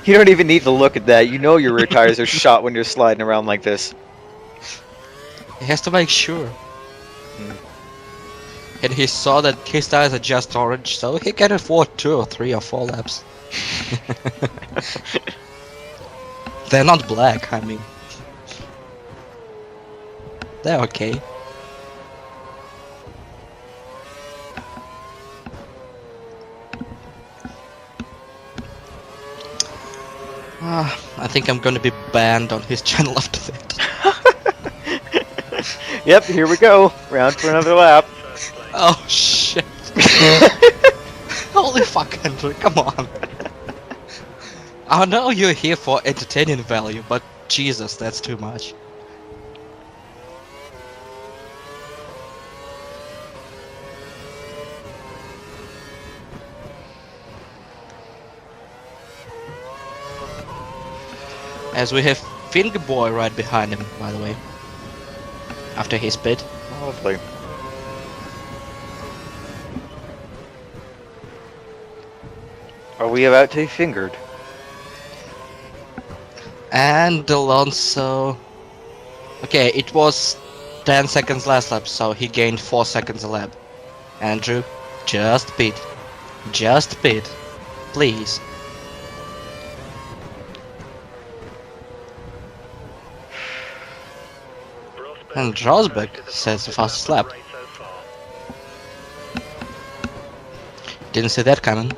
You don't even need to look at that. You know your rear tires are shot when you're sliding around like this. He has to make sure. And he saw that his tires are just orange, so he can afford 2 or 3 or 4 laps. They're not black, I mean. They're okay. I think I'm gonna be banned on his channel after that. Yep, here we go. Round for another lap. Oh shit. Holy fuck, Andrew, come on. I know you're here for entertainment value, but Jesus, that's too much. As we have Finger Boy right behind him, by the way. After his pit. Lovely. Are we about to be fingered? And Alonso... Okay, it was 10 seconds last lap, so he gained 4 seconds a lap. Andrew, just pit. Just pit. Please. And Rosberg says the fastest lap. Didn't see that coming.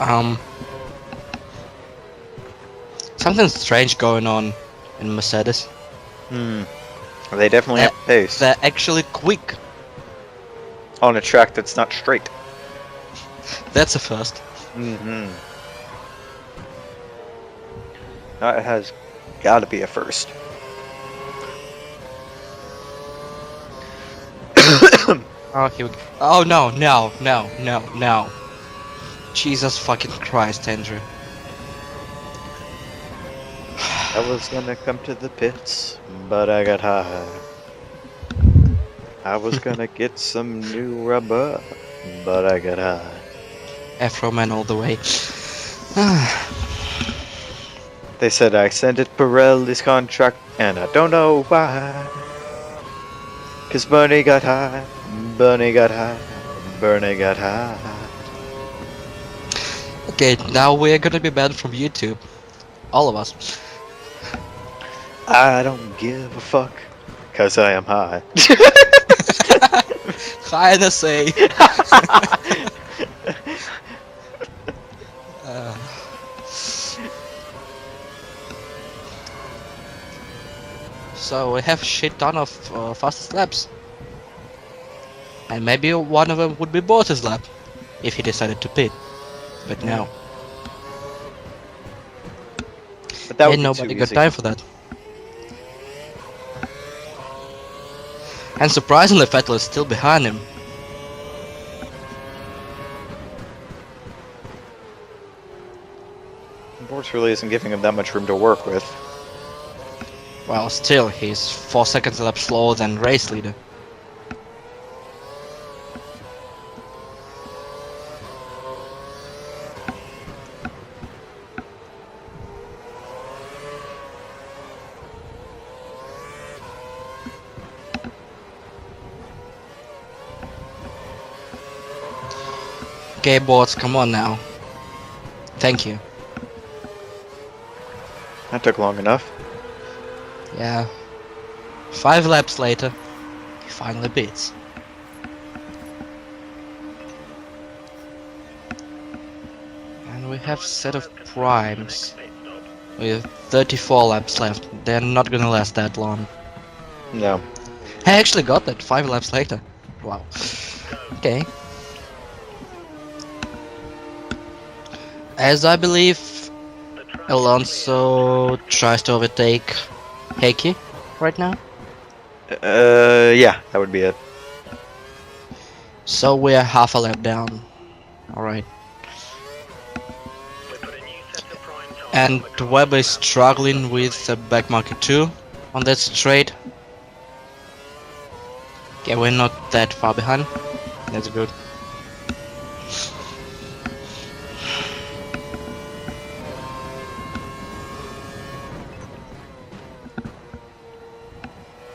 Um, something strange going on in Mercedes. Hmm. They definitely They're, have pace they're actually quick. on a track that's not straight. That's a first. Mm-hmm. That has got to be a first. Oh, here we go. Oh no, no, no, no, no. Jesus fucking Christ, Andrew. I was gonna come to the pits, but I got high. I was gonna get some new rubber, but I got high. Afro man all the way. They said I extended Pirelli's contract, and I don't know why. Cause Bernie got high, Bernie got high, Bernie got high. Okay, now we're gonna be banned from YouTube. All of us. I don't give a fuck, cause I am high. Hi NSA. Uh, so we have shit ton of fastest laps. And maybe one of them would be Bortz's lap, if he decided to pit. But no, But that would ain't be nobody too got easy. time for that. And surprisingly, Vettel is still behind him. Bortz really isn't giving him that much room to work with. Well, still, he's 4 seconds a lap slower than race leader. Okay, Bortz, come on now. Thank you. That took long enough. Yeah. 5 laps later, he finally beats. And we have set of primes with 34 laps left. They're not gonna last that long. No. I actually got that 5 laps later. Wow. Okay. As I believe Alonso tries to overtake Heikki right now. Yeah, that would be it. So we're half a lap down. Alright. And Webber is struggling with the back market too on that straight. Okay, we're not that far behind. That's good.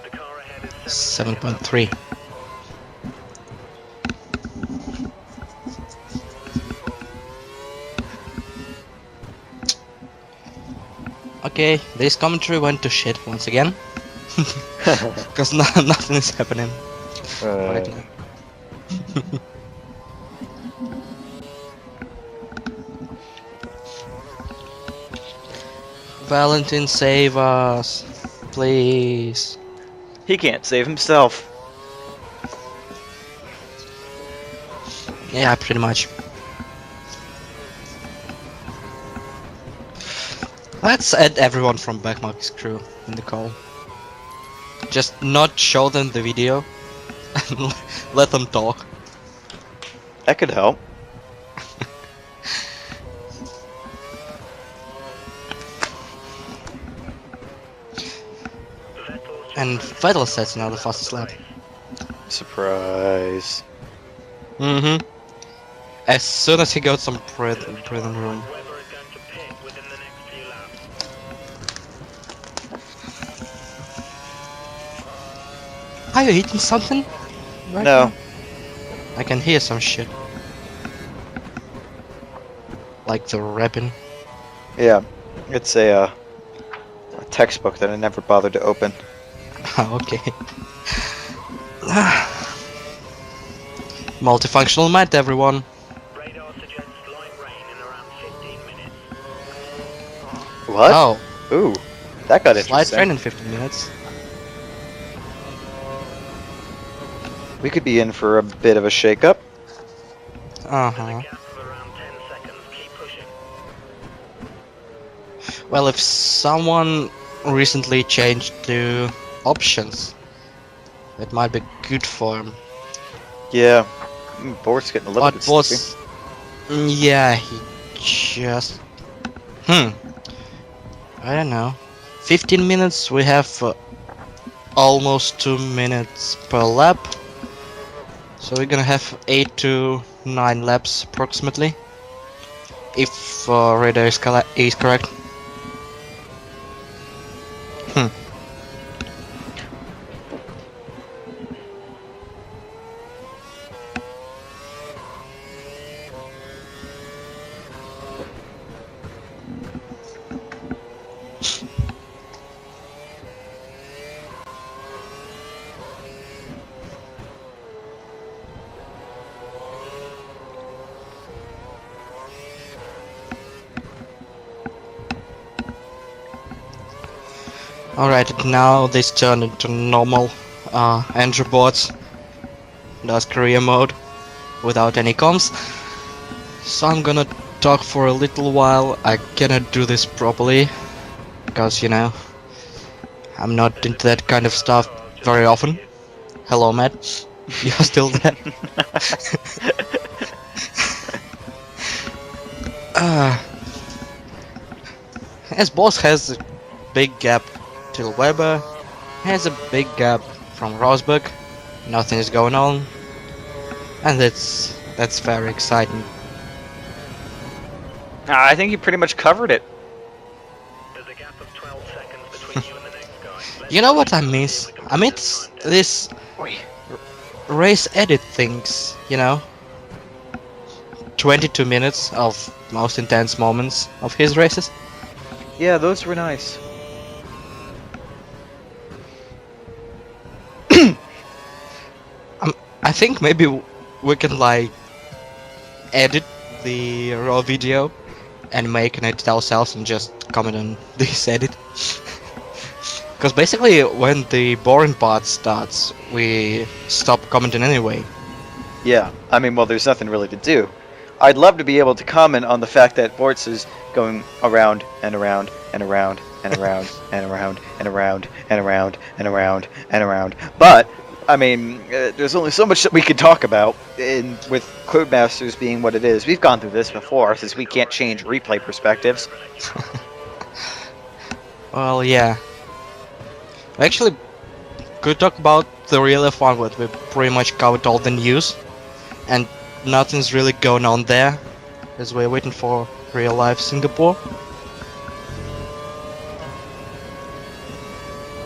The car ahead is 7.3. Okay, this commentary went to shit once again. Because nothing is happening right now. Valentin, save us, please. He can't save himself. Yeah, pretty much. Let's add everyone from Backmark's crew in the call. Just not show them the video and let them talk. That could help. And Vettel sets now the fastest lap. Surprise. Mm-hmm. As soon as he got some breathing room. Webber is going to pit within the next few laps. Are you eating something? Right No. now? I can hear some shit. Like the rapping. Yeah. It's a textbook that I never bothered to open. Okay. Multifunctional mat, everyone. Radar suggests light rain in around what? Oh, Ooh, that got slide train interesting. in 15 minutes. We could be in for a bit of a shakeup. There's a Uh-huh. gap of around 10 seconds. Keep pushing. Well, if someone recently changed to options, it might be good for him. Yeah, Bort's getting a little But bit sleepy. was... Yeah, he just... I don't know. 15 minutes, we have almost 2 minutes per lap. So we're gonna have 8 to 9 laps approximately. If radar is correct. Alright, now this turned into normal Andrew Bortz does career mode without any comms. So I'm gonna talk for a little while. I cannot do this properly because, you know, I'm not into that kind of stuff very often. Hello, Matt. You're still there? As boss has a big gap till Weber, has a big gap from Rosberg. Nothing is going on, and that's very exciting. I think you pretty much covered it. There's a gap of 12 seconds between you and the next guy. Let's You know what I see miss? if we can I miss this Oi. race edit things. You know, 22 minutes of most intense moments of his races. Yeah, those were nice. I think maybe we can like edit the raw video and make an edit ourselves and just comment on this edit. Because basically, when the boring part starts, we stop commenting anyway. Yeah, I mean, well, there's nothing really to do. I'd love to be able to comment on the fact that Bortz is going around and around and around and around and around and around and around and around and around. But I mean, there's only so much that we could talk about. And with Codemasters being what it is, we've gone through this before, since we can't change replay perspectives. Well, yeah. Actually, could talk about the real F1, but we pretty much covered all the news, and nothing's really going on there, as we're waiting for real life Singapore.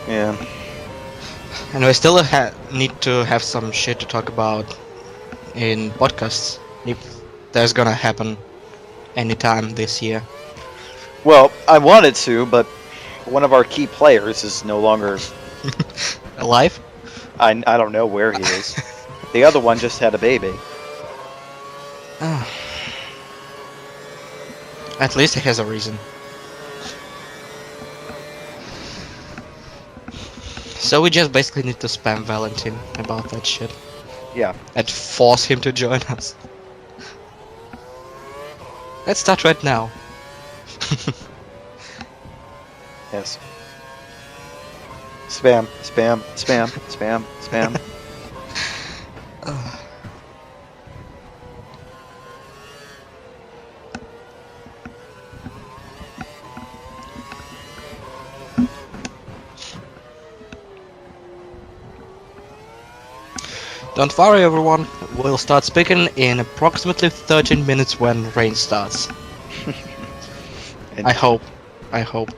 Yeah. And we still need to have some shit to talk about in podcasts, if that's gonna happen anytime this year. Well, I wanted to, but one of our key players is no longer. Alive? I don't know where he is. The other one just had a baby. At least he has a reason. So we just basically need to spam Valentin about that shit Yeah. and force him to join us. Let's start right now. Yes. Spam, spam, spam, spam, spam. Don't worry everyone, we'll start speaking in approximately 13 minutes when rain starts. And I hope. I hope.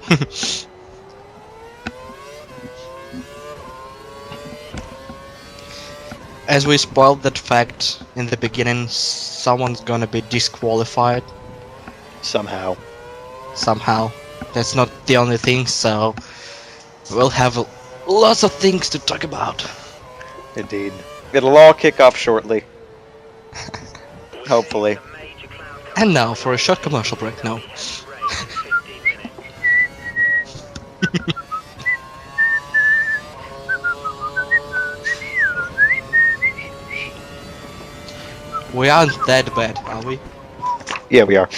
As we spoiled that fact in the beginning, someone's gonna be disqualified somehow. somehow. That's not the only thing, so we'll have lots of things to talk about. Indeed. It'll all kick off shortly. Hopefully. a major cloud And now for a short commercial break now. race in 15 minutes. We aren't that bad, are we? Yeah, we are.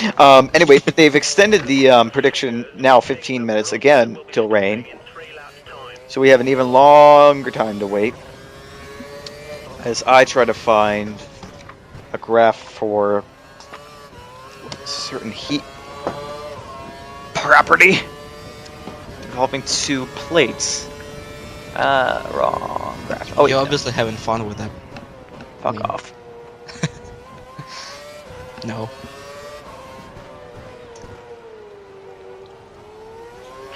Anyway, but they've extended the prediction now 15 minutes again till rain, In 3 laps time. so we have an even longer time to wait. As I try to find a graph for certain heat property involving two plates. Wrong graph. Oh, You're yeah, obviously having fun with that. fuck yeah. off. No.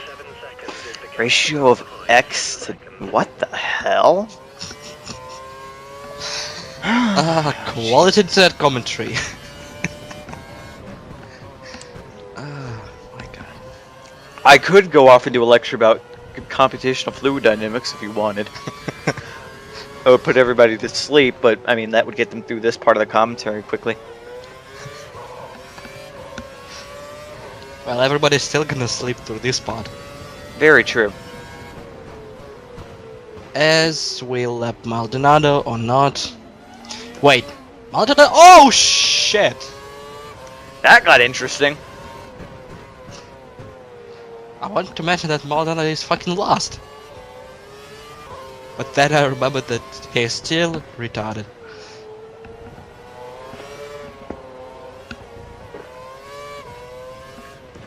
7 seconds is the gap. Ratio of X to what the hell? Quality to that commentary. My god. I could go off and do a lecture about computational fluid dynamics if you wanted. I would put everybody to sleep, but I mean that would get them through this part of the commentary quickly. Well, everybody's still gonna sleep through this part. Very true. As we lap Maldonado or not. Wait, Maldonado? Oh shit! That got interesting. I want to mention that Maldonado is fucking lost. But then I remembered that he's still retarded.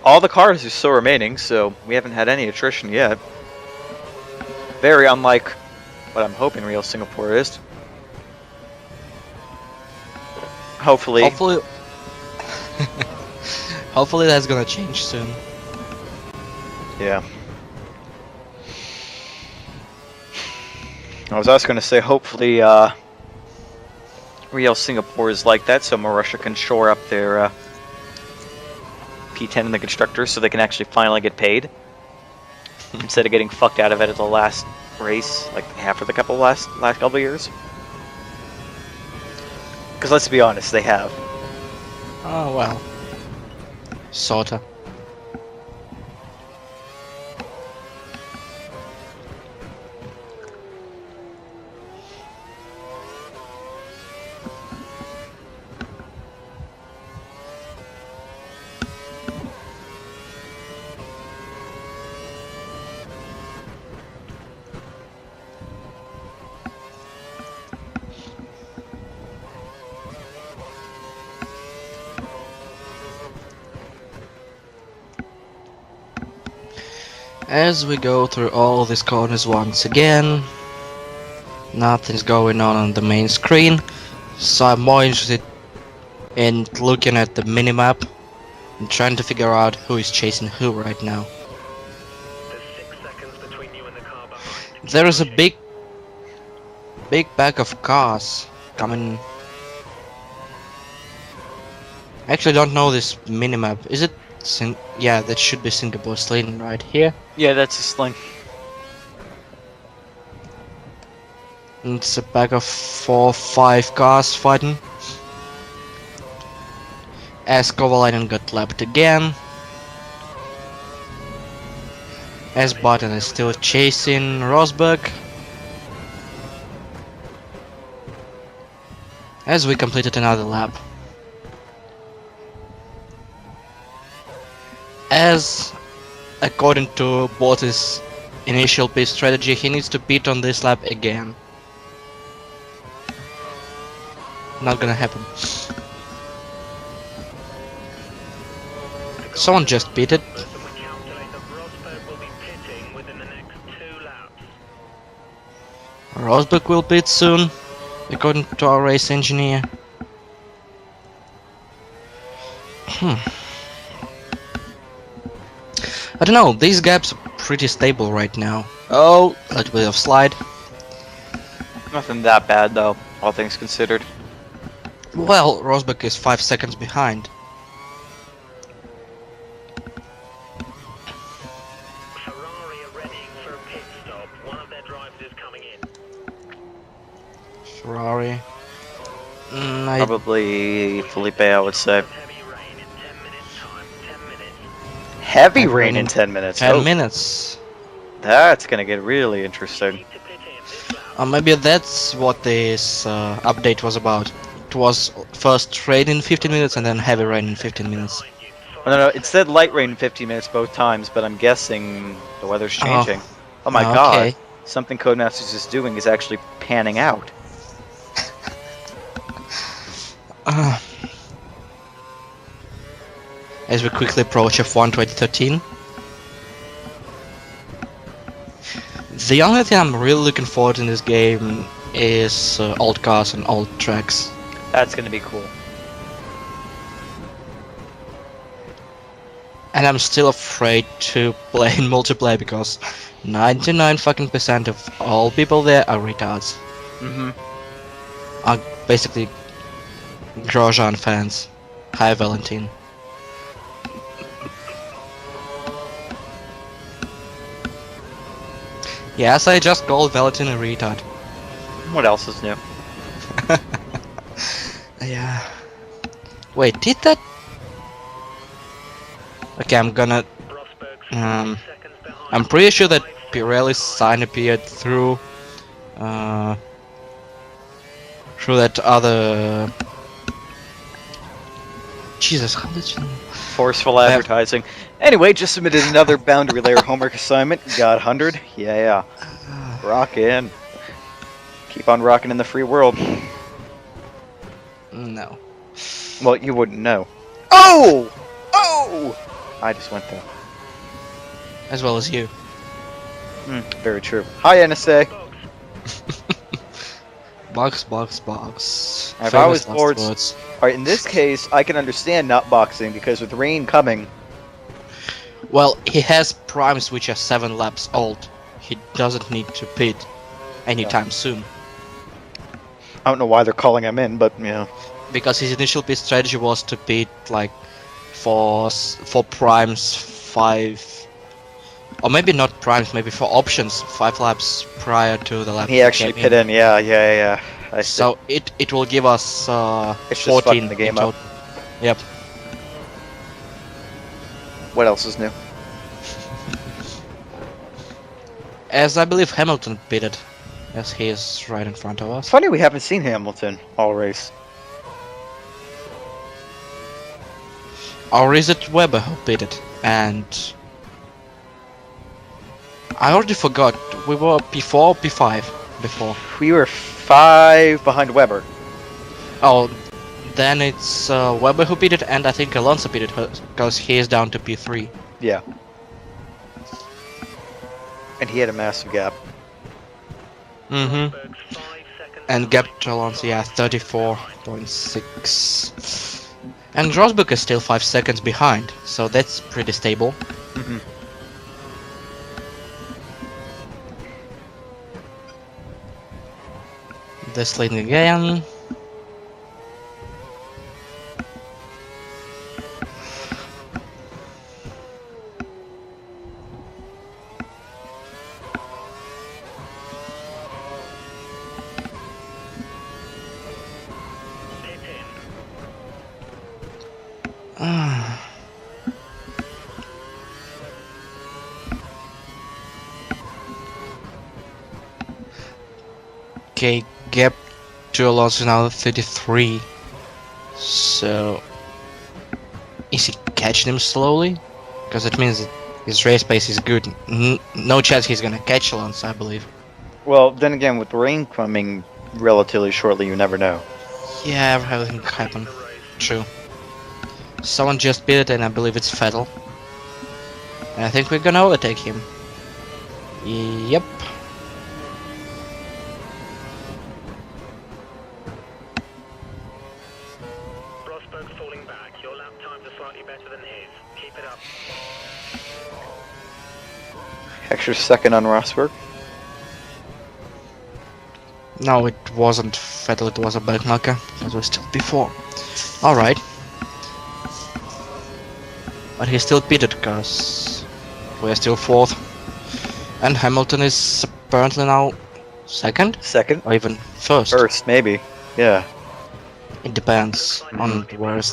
All the cars are still remaining, so we haven't had any attrition yet. Very unlike what I'm hoping real Singapore is. Hopefully. Hopefully that's gonna change soon. Yeah. I was also going to say, hopefully, real Singapore is like that, so Russia can shore up their P10 in the constructors, so they can actually finally get paid instead of getting fucked out of it at the last race, like after the last couple of years. Because let's be honest, they have. Oh well. Sorta. As we go through all these corners once again, nothing's going on the main screen, so I'm more interested in looking at the minimap and trying to figure out who is chasing who right now. There's 6 seconds between you and the car behind. There is a big bag of cars coming. I actually don't know this minimap. Is it yeah, that should be Singapore's lane right here. Yeah, that's a sling. And it's a bag of 4 or 5 cars fighting. As Kovalainen got lapped again. As Button is still chasing Rosberg. As we completed another lap. As according to Bortz's initial pit strategy, he needs to pit on this lap again. Not gonna happen. Someone just pitted. And we calculate that Rosberg will be pitting within the next 2 laps. Rosberg will pit soon, according to our race engineer. I don't know, these gaps are pretty stable right now. Oh, a little bit of slide. Nothing that bad, though, all things considered. Well, Rosberg is 5 seconds behind. Ferrari are readying for a pit stop. One of their drivers is coming in. Ferrari. Probably Felipe, I would say. Heavy rain in 10 minutes time. 10 minutes. Heavy rain in 10 minutes. 10 Oh. minutes. That's gonna get really interesting. Need to pit in this lap. Maybe that's what this update was about. It was first rain in 15 minutes and then heavy rain in 15 minutes. Behind you. Oh, no, it said light rain in 15 minutes both times, but I'm guessing the weather's changing. Oh my god. Okay. Something Codemasters is doing is actually panning out. Uh, as we quickly approach F1 2013. The only thing I'm really looking forward to in this game is old cars and old tracks. That's gonna be cool. And I'm still afraid to play in multiplayer because 99 fucking percent of all people there are retards. Mm-hmm. Are basically Grosjean fans. Hi Valentin. Yes, I just called Valentin a retard. What else is new? Yeah. Wait, did that? Okay, I'm gonna. Rosberg's Um, 5 seconds behind. I'm pretty sure that Pirelli's sign appeared through that other. Jesus, how did you know? Forceful advertising. Anyway, just submitted another boundary layer homework assignment. Got 100. Yeah. Rockin'. Keep on rocking in the free world. No. Well, you wouldn't know. Oh! Oh! I just went there. As well as you. Very true. Hi, NSA. Box. If I was Famous last Bortz- words. Alright, in this case, I can understand not boxing because with rain coming, Well, he has primes which are 7 laps old. He doesn't need to pit anytime soon. I don't know why they're calling him in, but, you know. Because his initial pit strategy was to pit like for primes 5, or maybe not primes, maybe for options 5 laps prior to the lap. He actually pit in, yeah. I see. So it will give us It's just 14 fucking the game in up. total. Yep. What else is new? As I believe Hamilton pitted, as he is right in front of It's us. funny we haven't seen Hamilton all race. Or is it Weber who pitted? And I already forgot. We were P4 or P5 before. We were 5 behind Weber. Oh, then it's Weber who pitted, and I think Alonso pitted because he is down to P3. Yeah. And he had a massive gap. Mm-hmm. Rosberg's 5 seconds And behind. gap to Alonso, yeah, 34.6. And Rosberg is still 5 seconds behind, so that's pretty stable. Mm-hmm. This leading again. Pit in. Okay, gap to Alonso now 33. So is he catching him slowly? Because it means that his race pace is good. No chance he's gonna catch Alonso, I believe. Well, then again, with the rain coming relatively shortly, you never know. Yeah, everything can happen. True. Someone just beat it, and I believe it's Vettel. And I think we're gonna overtake him. Yep. Rosberg's falling back. Your lap times are slightly better than his. Keep it up. Extra second on Rosberg. No, it wasn't Vettel, it was a backmarker. It was still before. Alright. But he still beat it, because we're still 4th. And Hamilton is apparently now 2nd? Second? Or even 1st. First, maybe. Yeah. It depends on where's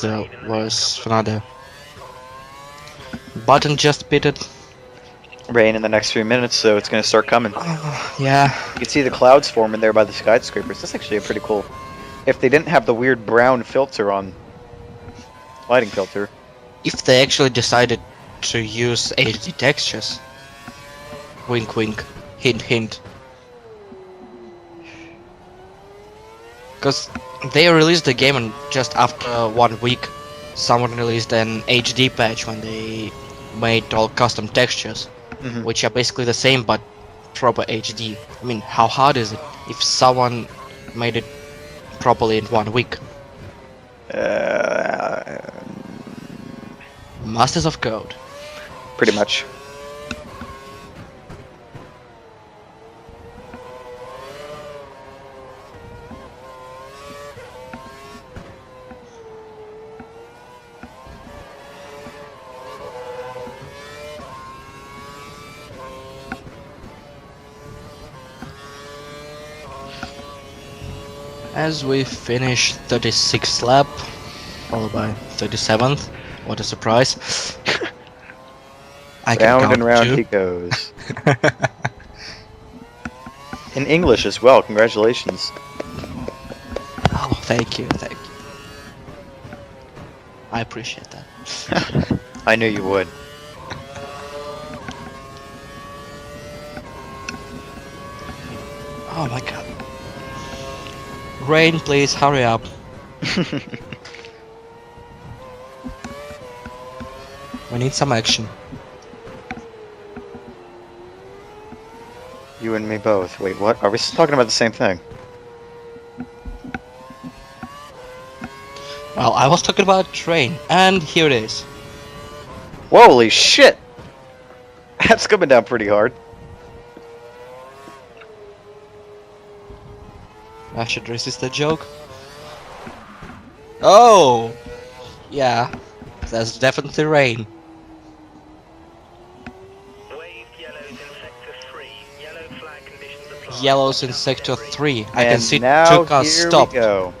Fernando. Button just beat it. rain in the next few minutes, so it's going to start coming. Yeah. You can see the clouds forming there by the skyscrapers. That's actually a pretty cool. If they didn't have the weird brown filter on, lighting filter. If they actually decided to use HD textures. Wink wink. Hint hint. Because they released the game and just after 1 week someone released an HD patch when they made all custom textures, Mhm. which are basically the same but proper HD. I mean, how hard is it if someone made it properly in 1 week? Masters of Code. Pretty much. As we finish 36th lap, followed by 37th, what a surprise. I can Round count and round two. he goes. In English as well, congratulations. Oh, thank you, thank you. I appreciate that. I knew you would. Oh my god. Rain, please hurry up. We need some action. You and me both. Wait, what? Are we still talking about the same thing? Well, I was talking about train, and here it is. Holy shit! That's coming down pretty hard. I should resist the joke. Oh! Yeah, that's definitely rain. Waved yellows in sector 3. Yellow flag conditions apply. Yellows in sector 3. I And can see now two cars here stopped. we go.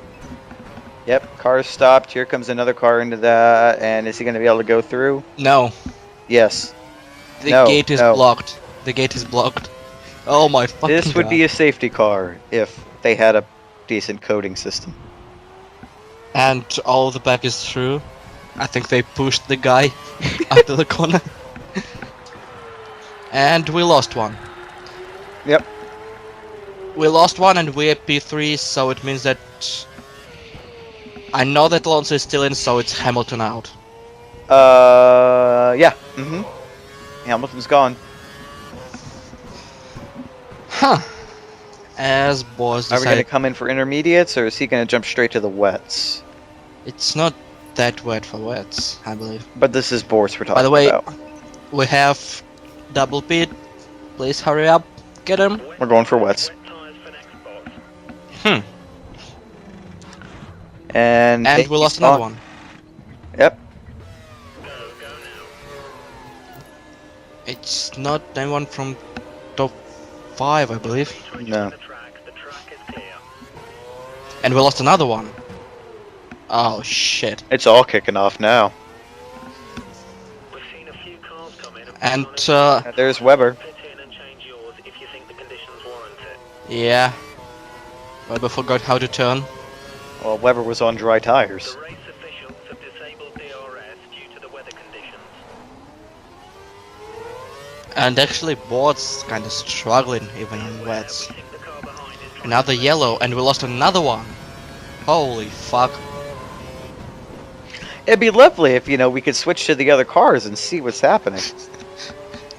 Yep, car stopped. Here comes another car into that. And is he going to be able to go through? No, Yes. the No, gate is no. blocked. The gate is blocked. Oh my fucking This would god. be a safety car if they had a decent coding system. And all the back is through. I think they pushed the guy out of the corner. And we lost one. Yep. We lost one and we're P3, so it means that... I know that Alonso is still in, so it's Hamilton out. Yeah. Mm-hmm. Hamilton's gone. Huh. As boys Are we going to decided, come in for intermediates, or is he going to jump straight to the wets? it's not that wet for wets, I believe. But this is Bortz we're talking By the way, about. we have double pit. Please hurry up. Get him. We're going for wets. Wet tyres for next spot. Hmm. And And we lost another one. Yep. Go now. It's not anyone from top 5, I believe. No. The track is clear. And we lost another one. Oh shit. It's all kicking off now. We've seen a few cars come in. And There's Weber. Pit in and change yours if you think the conditions warrant it. yeah. But we forgot how to turn. Well, Weber was on dry tires. The race officials have disabled DRS due to the weather conditions. And actually Bortz kinda struggling even on wets. We think the car behind is trying Another to yellow and we lost another one. Holy fuck. It'd be lovely if, we could switch to the other cars and see what's happening.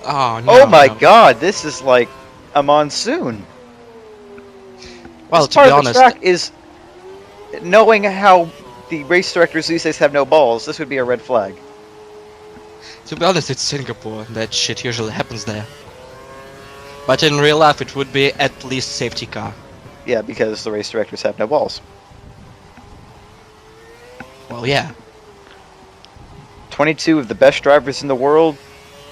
Oh no. Oh my no. god, this is like a monsoon. Well, This to be part of the honest, track is knowing how the race directors these days have no balls. This would be a red flag. it's Singapore. That shit usually happens there. But in real life it would be at least safety car. Yeah, because the race directors have no balls. Well, yeah. 22 of the best drivers in the world?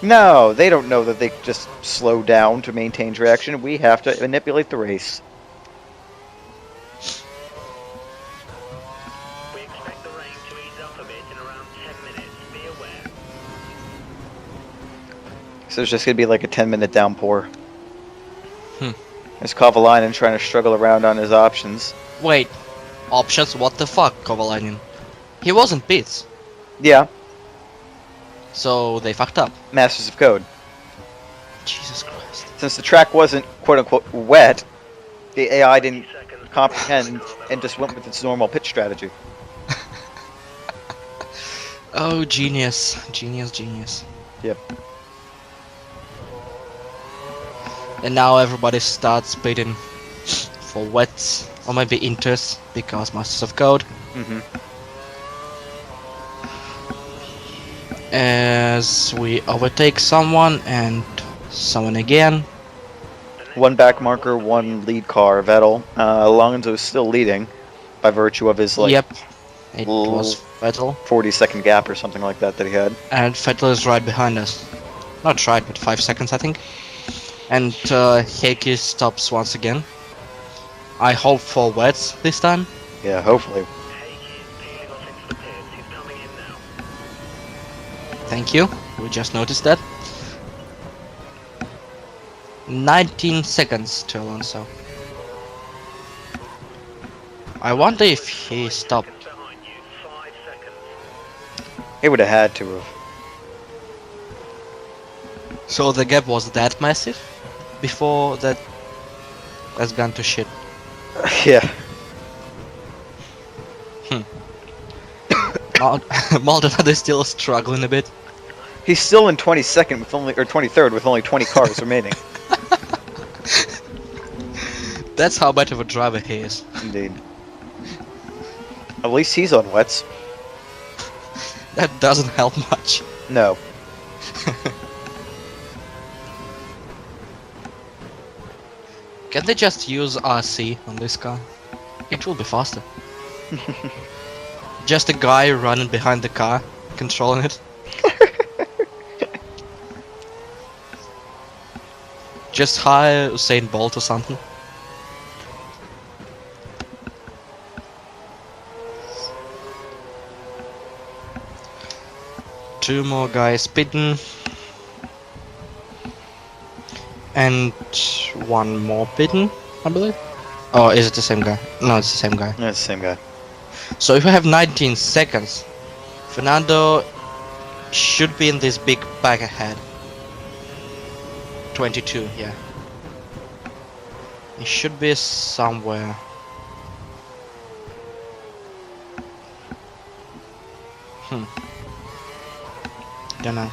No, they don't know that they just slow down to maintain traction. We have to manipulate the race. We expect the rain to ease up a bit in around 10 minutes. Be aware. This So there's just gonna be like a 10-minute downpour. Hmm. There's Kovalainen trying to struggle around on his options. Wait, options? What the fuck, Kovalainen? He wasn't pits, Yeah, so they fucked up. Masters of Code. Jesus Christ. Since the track wasn't quote-unquote wet, the AI didn't comprehend and just went with its normal pitch strategy. Oh, genius. Genius, genius. Yep. And now everybody starts bidding for wets, or maybe inters, because Masters of Code. Mm-hmm. As we overtake someone and someone again. One back marker, one lead car, Vettel. Alonso's still leading by virtue of his like Yep, it was Vettel. 40-second gap or something like that he had. And Vettel is right behind us. Not right, but 5 seconds, I think. And Heikki stops once again. I hope for wets this time. Yeah, hopefully. Thank you. We just noticed that. 19 seconds to Alonso. I wonder if he stopped. He would have had to have. So the gap was that massive before that has gone to shit. Yeah. Maldonado is still struggling a bit. He's still in 22nd with only, or 23rd with only 20 cars remaining. That's how bad of a driver he is. Indeed. At least he's on wets. That doesn't help much. No. Can they just use RC on this car? It will be faster. Just a guy running behind the car, controlling it. Just hire Usain Bolt or something. Two more guys pitting. And one more pitting, I believe. Oh, is it the same guy? No, it's the same guy. Yeah, it's the same guy. So if we have 19 seconds, Fernando should be in this big pack ahead. 22, yeah. He should be somewhere. Don't know.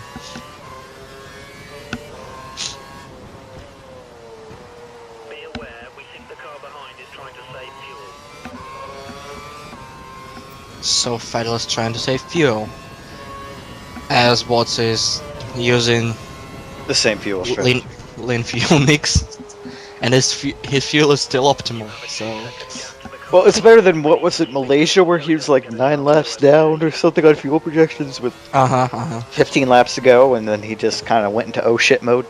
Be aware, we think the car behind is trying to save fuel. So Vettel is trying to save fuel, as Bortz is using The same fuel strategy. lean fuel mix, and his fuel is still optimal. So Well, it's better than, what was it, Malaysia, where he was like 9 laps down or something on fuel projections with 15 laps to go, and then he just kind of went into oh shit mode.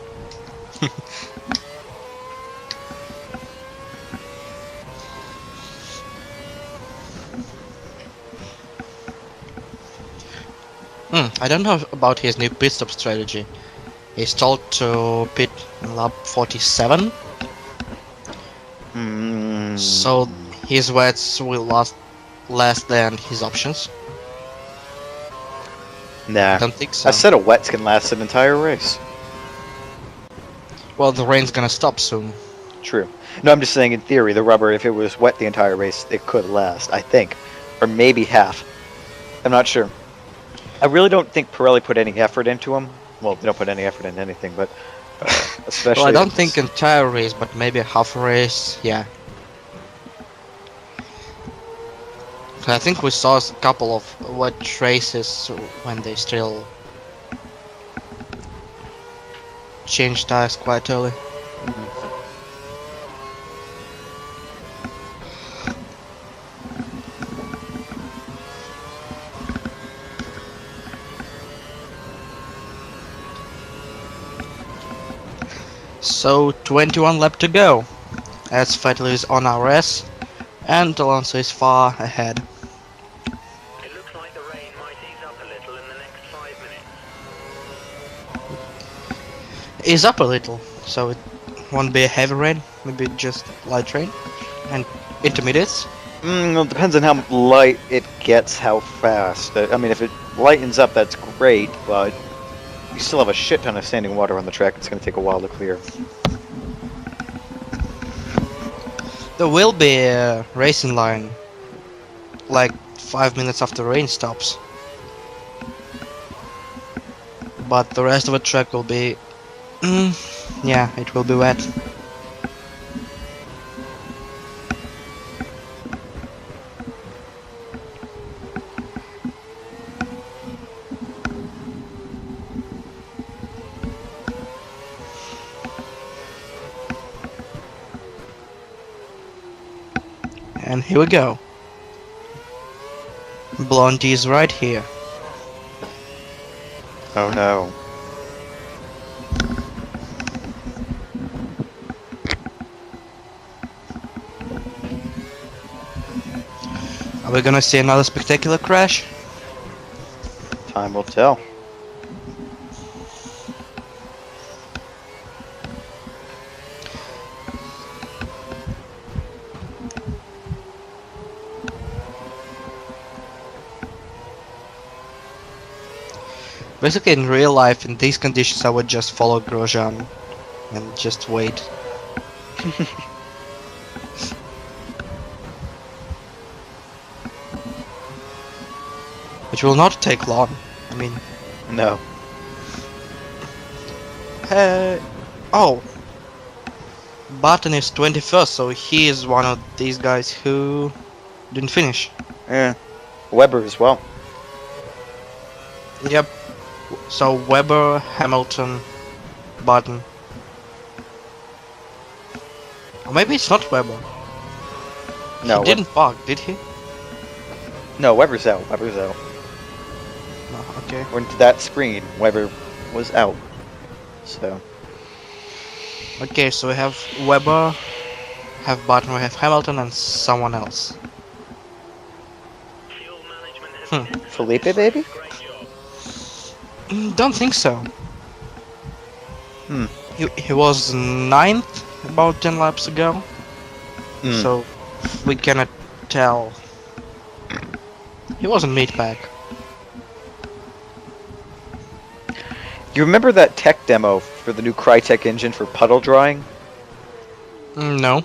I don't know about his new pit stop strategy. He's told to pit in lap 47, so his wets will last less than his options. Nah. I don't think so. I said a wets can last an entire race. Well, the rain's gonna stop soon. True. No, I'm just saying in theory, the rubber, if it was wet the entire race, it could last, I think. Or maybe half. I'm not sure. I really don't think Pirelli put any effort into him. Well, they don't put any effort into anything, but especially... Well, I don't think entire race, but maybe half a race, yeah. I think we saw a couple of wet races when they still changed tires quite early. So 21 lap to go, as Vettel is on RS and Alonso is far ahead. It looks like the rain might ease up a little in the next 5 minutes. ease up a little, so it won't be a heavy rain, maybe just light rain, and intermediates. Well, it depends on how light it gets, how fast. I mean, if it lightens up, that's great, but you still have a shit ton of standing water on the track. It's going to take a while to clear. There will be a racing line, like 5 minutes after rain stops. But the rest of the track will be... yeah, it will be wet. And here we go. Blondie is right here. Oh no. Are we gonna see another spectacular crash? Time will tell. Basically, in real life, in these conditions, I would just follow Grosjean and just wait. Which will not take long. I mean, No. hey, oh, Button is 21st, so he is one of these guys who didn't finish. Yeah. Weber as well. Yep. So Webber, Hamilton, Button. Or maybe it's not Webber. No. He didn't park, did he? No, Weber's out. Weber's out. No, okay. According to that screen, Weber was out. So. Okay, so we have Webber, have Button, we have Hamilton, and someone else. Fuel management has been Felipe, baby? great job. Don't think so. Hmm. He was 9th about 10 laps ago, Mm. so we cannot tell. He wasn't mid-pack. You remember that tech demo for the new Crytek engine for puddle drawing? No.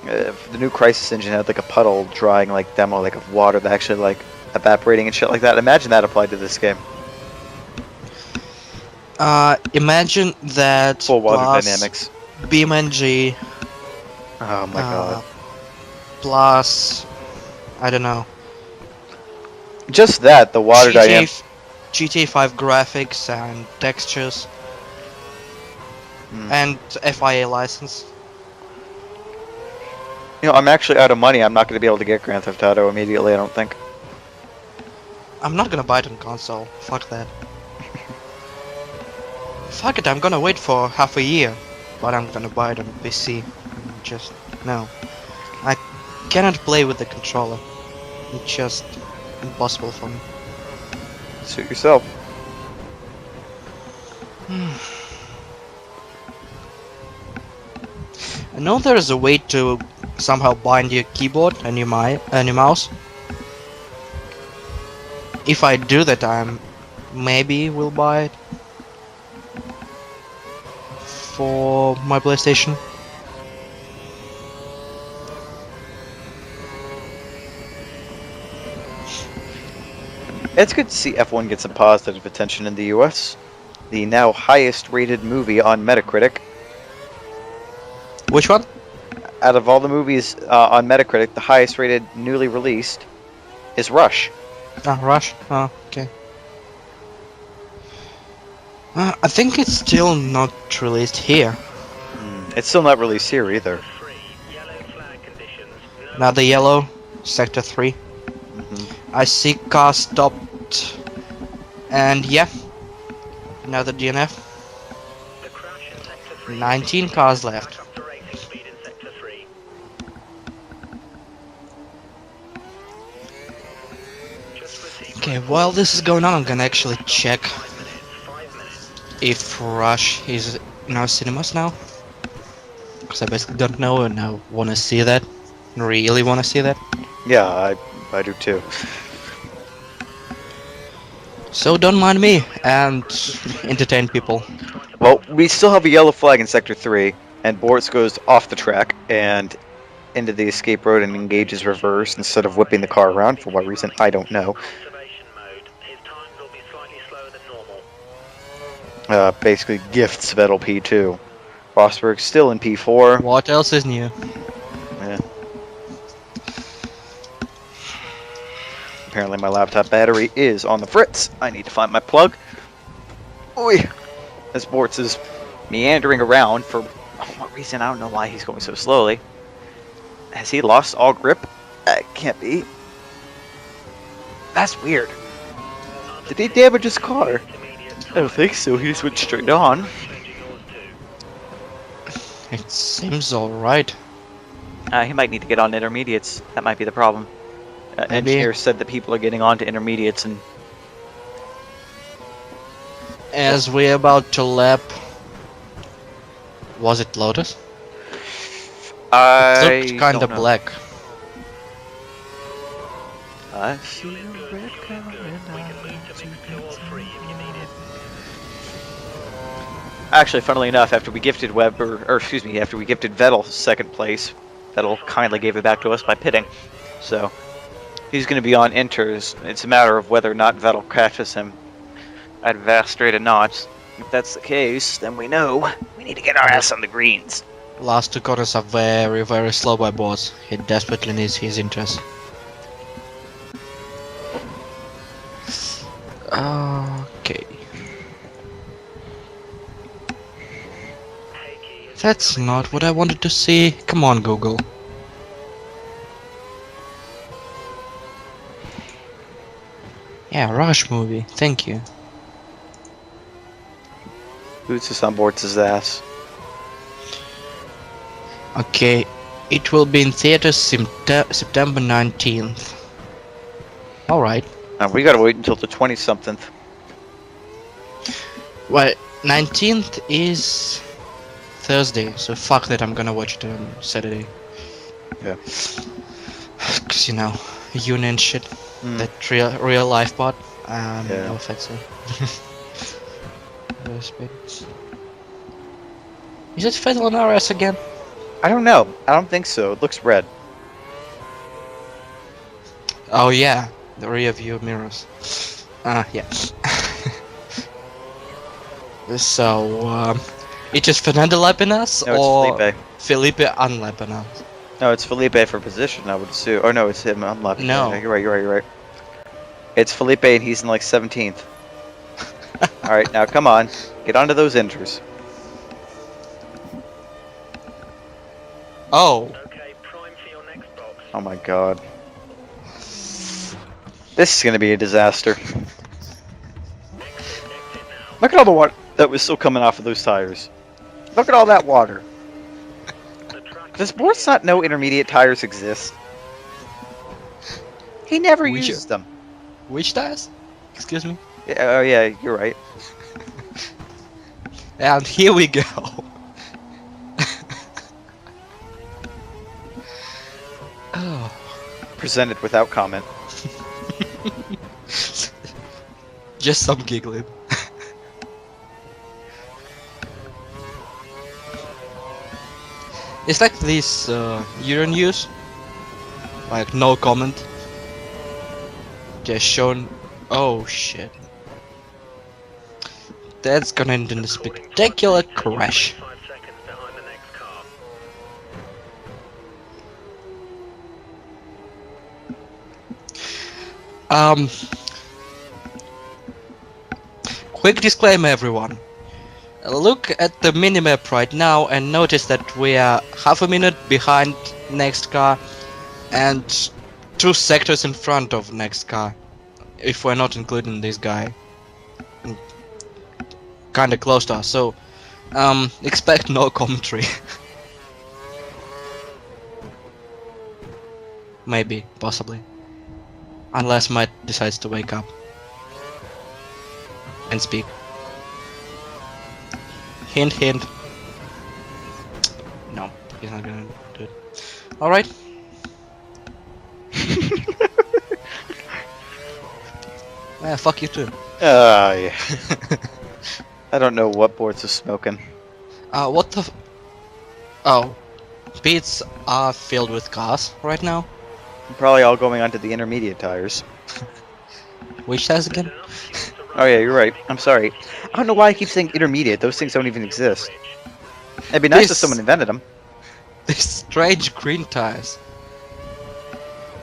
The new Crysis engine had like a puddle drawing like demo like of water that actually like evaporating and shit like that. Imagine that applied to this game. Imagine that Full water plus dynamics. BeamNG Oh my god. plus I don't know Just that, the water dynamics. GTA 5 graphics and textures Hmm. and FIA license. You know, I'm actually out of money. I'm not going to be able to get Grand Theft Auto immediately, I don't think. I'm not gonna buy it on console. Fuck that. Fuck it, I'm gonna wait for half a year, but I'm gonna buy it on PC. Just no. I cannot play with the controller. It's just impossible for me. Suit yourself. I know there is a way to somehow bind your keyboard and your mouse. If I do that, I maybe will buy it for my PlayStation. It's good to see F1 get some positive attention in the US. The now highest rated movie on Metacritic. Which one? Out of all the movies on Metacritic, the highest rated newly released is Rush. Ah, Rush. Oh, okay. I think it's still not released here. It's still not released here either. 3, yellow flag conditions. No Now the yellow, Sector 3. Mhm. I see car stopped. And yeah. Another DNF. the crash in sector 3. 19 cars left. Back up to racing speed in sector 3. Just received Okay, while this is going on, I'm gonna actually check 5 minutes if Rush is in our cinemas now. Because I basically don't know and I want to see that. Really want to see that. Yeah, I do too. So don't mind me and entertain people. Well, we still have a yellow flag in Sector 3, and Bortz goes off the track and into the escape road and engages reverse instead of whipping the car around. For what reason, I don't know. Conservation mode. His times will be slightly slower than normal. Basically gifts Vettel P2. Rosberg still in P4. What else is new? Yeah. Apparently my laptop battery is on the fritz. I need to find my plug. Oi! As Bortz is meandering around for what reason, I don't know why he's going so slowly. Has he lost all grip? Can't be. That's weird. Did he damage his car? I don't think so, he just went straight on. It seems alright. He might need to get on intermediates. That might be the problem. Maybe. Engineers said that people are getting on to intermediates and... As we're about to lap... Was it Lotus? I It looked kinda don't know. black. I see a Good, red good, car good. and We I can move to mix 2 or 3 if you need it. Actually, funnily enough, after we gifted after we gifted Vettel second place, Vettel kindly gave it back to us by pitting. So, he's going to be on inters. It's a matter of whether or not Vettel catches him at vast rate of knots. If that's the case, then we know we need to get our ass on the greens. Last 2 corners are very, very slow by Bortz. He desperately needs his interest. Okay. That's not what I wanted to see. Come on, Google. Yeah, Rush movie. Thank you. Boots us on Bortz's ass. Okay, it will be in theaters September 19th. Alright. We gotta wait until the 20-something. Well, 19th is Thursday, so fuck that, I'm gonna watch it on Saturday. Yeah. Cause you know, union shit. Mm. That real life part. Yeah. No offensive. Respect. Is it Fatal on RS again? I don't know. I don't think so. It looks red. Oh yeah, the rear view mirrors. Yeah. So, it is Fernando lapping us, No, or it's Felipe. Felipe unlapping us? No, it's Felipe for position, I would assume. Oh no, it's him unlapping. No. Yeah, you're right. It's Felipe and he's in like 17th. Alright, now come on. Get onto those inters. Oh, Okay, prime for your next box. Oh my god. This is gonna be a disaster. Exit now. Look at all the water that was still coming off of those tires. Look at all that water. The track Does Bortz not know intermediate tires exist? He never We uses them. which tires? Excuse me? Yeah, oh yeah, you're right. And here we go. Oh. Presented without comment. Just some giggling. It's like this Euro news, like no comment, just shown. Oh shit, that's gonna end in a spectacular crash. 5 seconds behind the next car. Quick disclaimer, everyone. Look at the minimap right now and notice that we are half a minute behind next car and 2 sectors in front of next car, if we're not including this guy. Kinda close to us, so expect no commentary. Maybe, possibly. Unless Matt decides to wake up and speak. Hint, hint. No, he's not gonna do it. Alright. Yeah, fuck you too. Yeah. I don't know what Bortz is smoking. What the Oh. Pits are filled with gas right now. Probably all going onto the intermediate tires. Which tires again? Oh yeah, you're right. I'm sorry. I don't know why I keep saying intermediate. Those things don't even exist. It'd be nice if This- someone invented them. These strange green tires.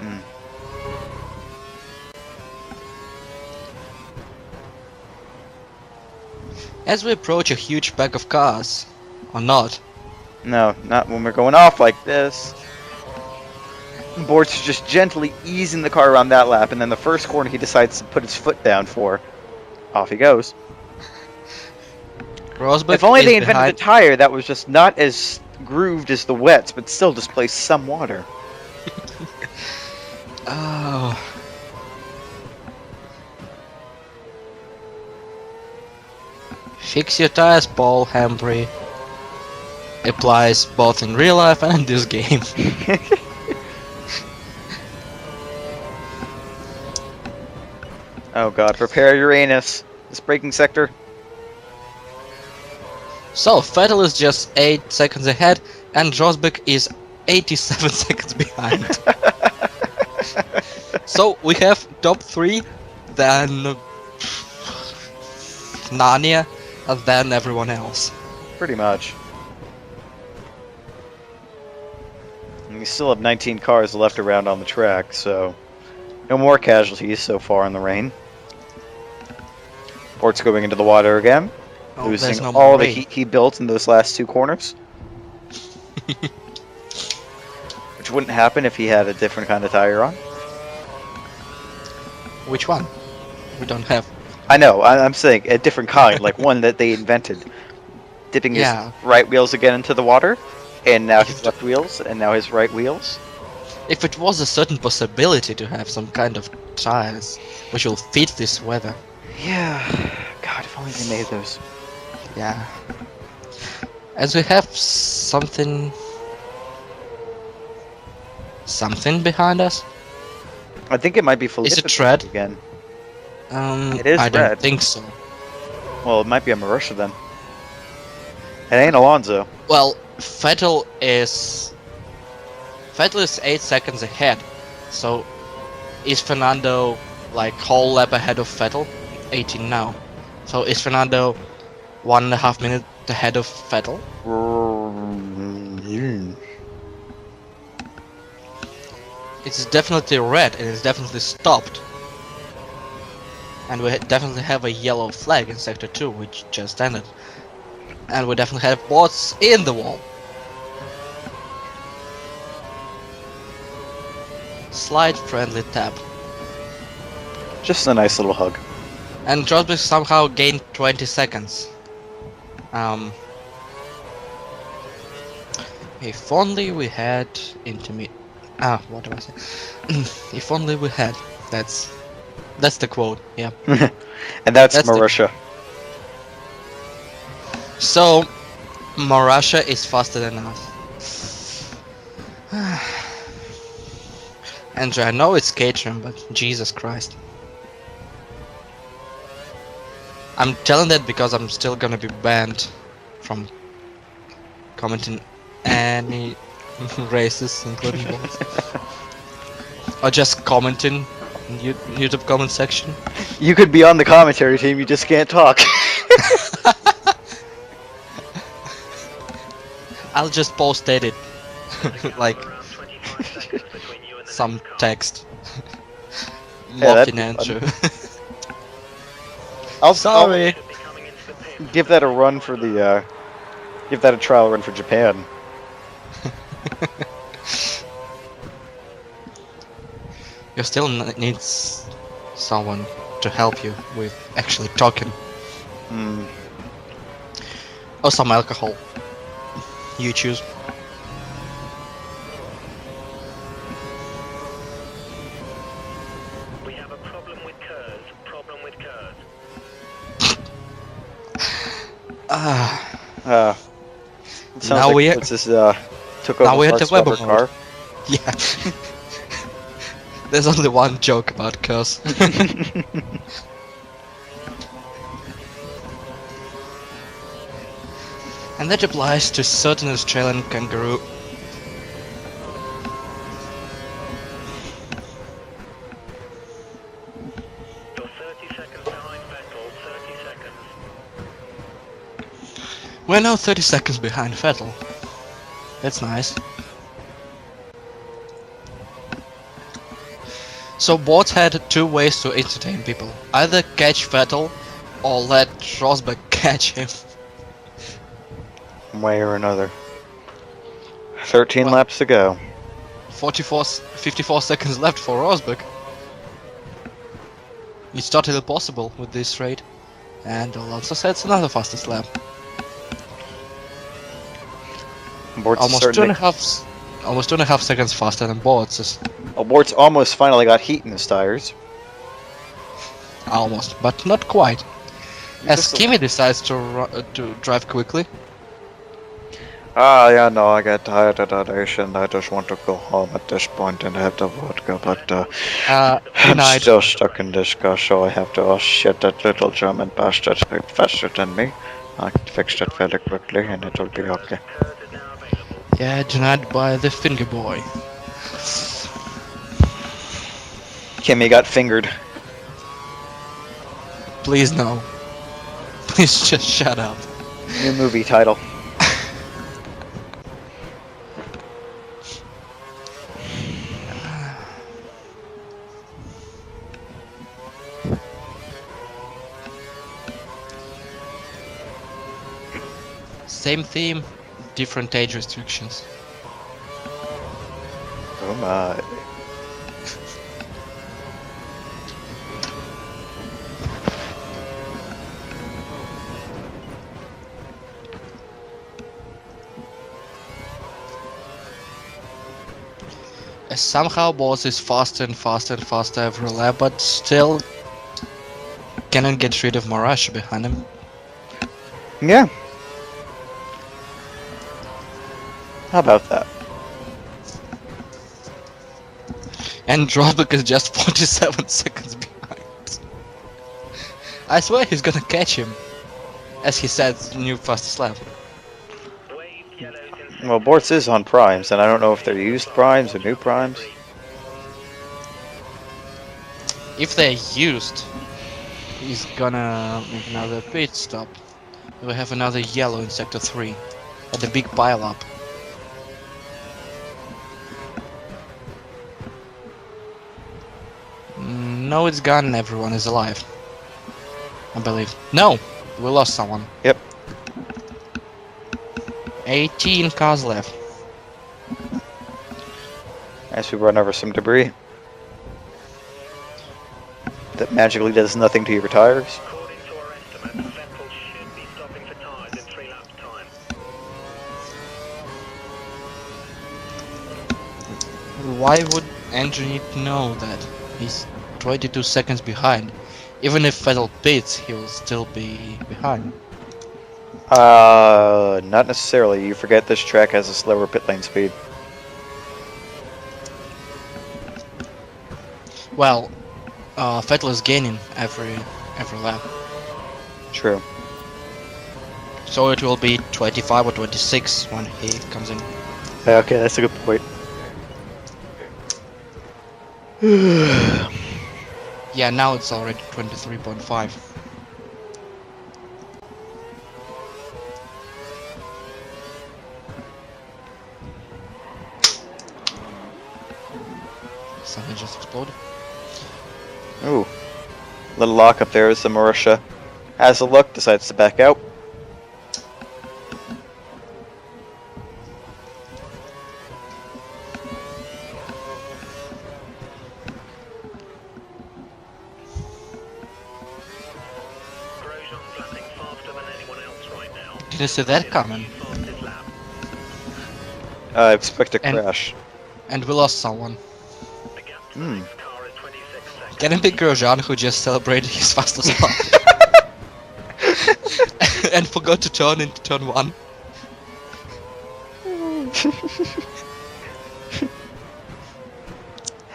Mm. As we approach a huge pack of cars, or not, No, not when we're going off like this. Bortz is just gently easing the car around that lap, and then the first corner he decides to put his foot down for. Off he goes. Rosberg If only is they invented behind. a tire that was just not as grooved as the wets, but still displaced some water. Oh. Fix your tires, Paul Hambry. Applies both in real life and in this game. Oh god, prepare your anus. This braking sector. So, Vettel is just 8 seconds ahead, and Rosberg is 87 seconds behind. So, we have top 3, then Narnia, and then everyone else. Pretty much. And we still have 19 cars left around on the track, so no more casualties so far in the rain. Bortz going into the water again, Oh, there's losing no more all the rain. heat he built in those last 2 corners. Which wouldn't happen if he had a different kind of tire on. Which one? We don't have. I know, I'm saying a different kind, like one that they invented. Dipping his Yeah. right wheels again into the water, and now his left wheels, and now his right wheels. If it was a certain possibility to have some kind of tires which will fit this weather. Yeah, God, if only they made those. Yeah. As we have something behind us. I think it might be Felipe Is it red? again. It is I don't red. think so. Well, it might be a Marussia then. It ain't Alonso. Well, Vettel is 8 seconds ahead. So is Fernando like whole lap ahead of Vettel? 18 now. So is Fernando 1.5 minutes ahead of Vettel? It's definitely red and it's definitely stopped. And we definitely have a yellow flag in sector 2 which just ended. And we definitely have Bortz in the wall. Slight friendly tap. Just a nice little hug. And Rosberg somehow gained 20 seconds. If only we had intermediate. What do I say? If only we had. That's the quote. Yeah. And that's That's the- Marussia. So, Marussia is faster than us. Andrew, I know it's Caterham, but Jesus Christ. I'm telling that because I'm still gonna be banned from commenting any races, including balls. Or just commenting in YouTube comment section. You could be on the commentary team, you just can't talk. I'll just post edit. Like Around 25 seconds between you and the some next car. text. Yeah, that'd Mocking be fun. Andrew. I'll Sorry. Should be coming into the pit. give that a run for the, give that a trial run for Japan. You still needs someone to help you with actually talking. Hmm. Or some alcohol. You choose. We have a problem with curves. Problem with curves. Uh, it sounds Now like we Bortz has took now over we at the parts of Weber our car. mode. Yeah. There's only one joke about cars. And that applies to certain Australian kangaroo. You're 30 seconds behind Vettel, 30 seconds. We're now 30 seconds behind Vettel. That's nice. So Bortz had two ways to entertain people. Either catch Vettel or let Rosberg catch him. One way or another. 13 Well- laps to go. 54 seconds left for Rosberg. It's totally possible with this rate. And Alonso sets another fastest lap. Bortz is Almost starting to- almost 2.5 seconds faster than Bortz. Well, Bortz almost finally got heat in his tires. Almost, but not quite. As Just a- Kimi decides to drive quickly. Yeah, no, I get tired of that Asian. I just want to go home at this point and have the vodka, but I'm Denied. still stuck in this car, so I have to. Oh shit, that little German bastard's a bit faster than me. I can fix that fairly quickly, and it'll be okay. Curve is now available. Yeah, denied by the finger boy. Kimmy got fingered. Please no. Please just shut up. New movie title. Same theme, different age restrictions. Oh my. As somehow Bortz is faster and faster and faster every lap, but still cannot get rid of Marash behind him. Yeah. How about that? And Rosberg is just 47 seconds behind. I swear he's gonna catch him. As he said, new fastest lap. Wave yellows in Well, Bortz is on primes, and I don't know if they're used primes or new primes. If they're used, he's gonna make another pit stop. We have another yellow in sector 3 at the big pile up. No, it's gone. Everyone is alive. I believe. No, we lost someone. Yep. 18 cars left. As we run over some debris. That magically does nothing to your tires. According to our estimates, Vettel should be stopping for tyres in 3 laps' time. Why would Andrew need to know that? He's 22 seconds behind. Even if Vettel pits, he will still be behind. Not necessarily. You forget this track has a slower pit lane speed. Well, Vettel is gaining every lap, True. so it will be 25 or 26 when he comes in. Okay, that's a good point. Yeah, now it's already 23.5. Something just exploded. Ooh. Little lock up there as the Marussia has a look, decides to back out. Grosjean's lapping faster than anyone else right now. Didn't see that coming. Fastest lap. I expect a And- crash. And we lost someone. The gap to Hmm. the next car is 26 seconds. Can it be Grosjean who just celebrated his fastest lap? and forgot to turn into turn 1.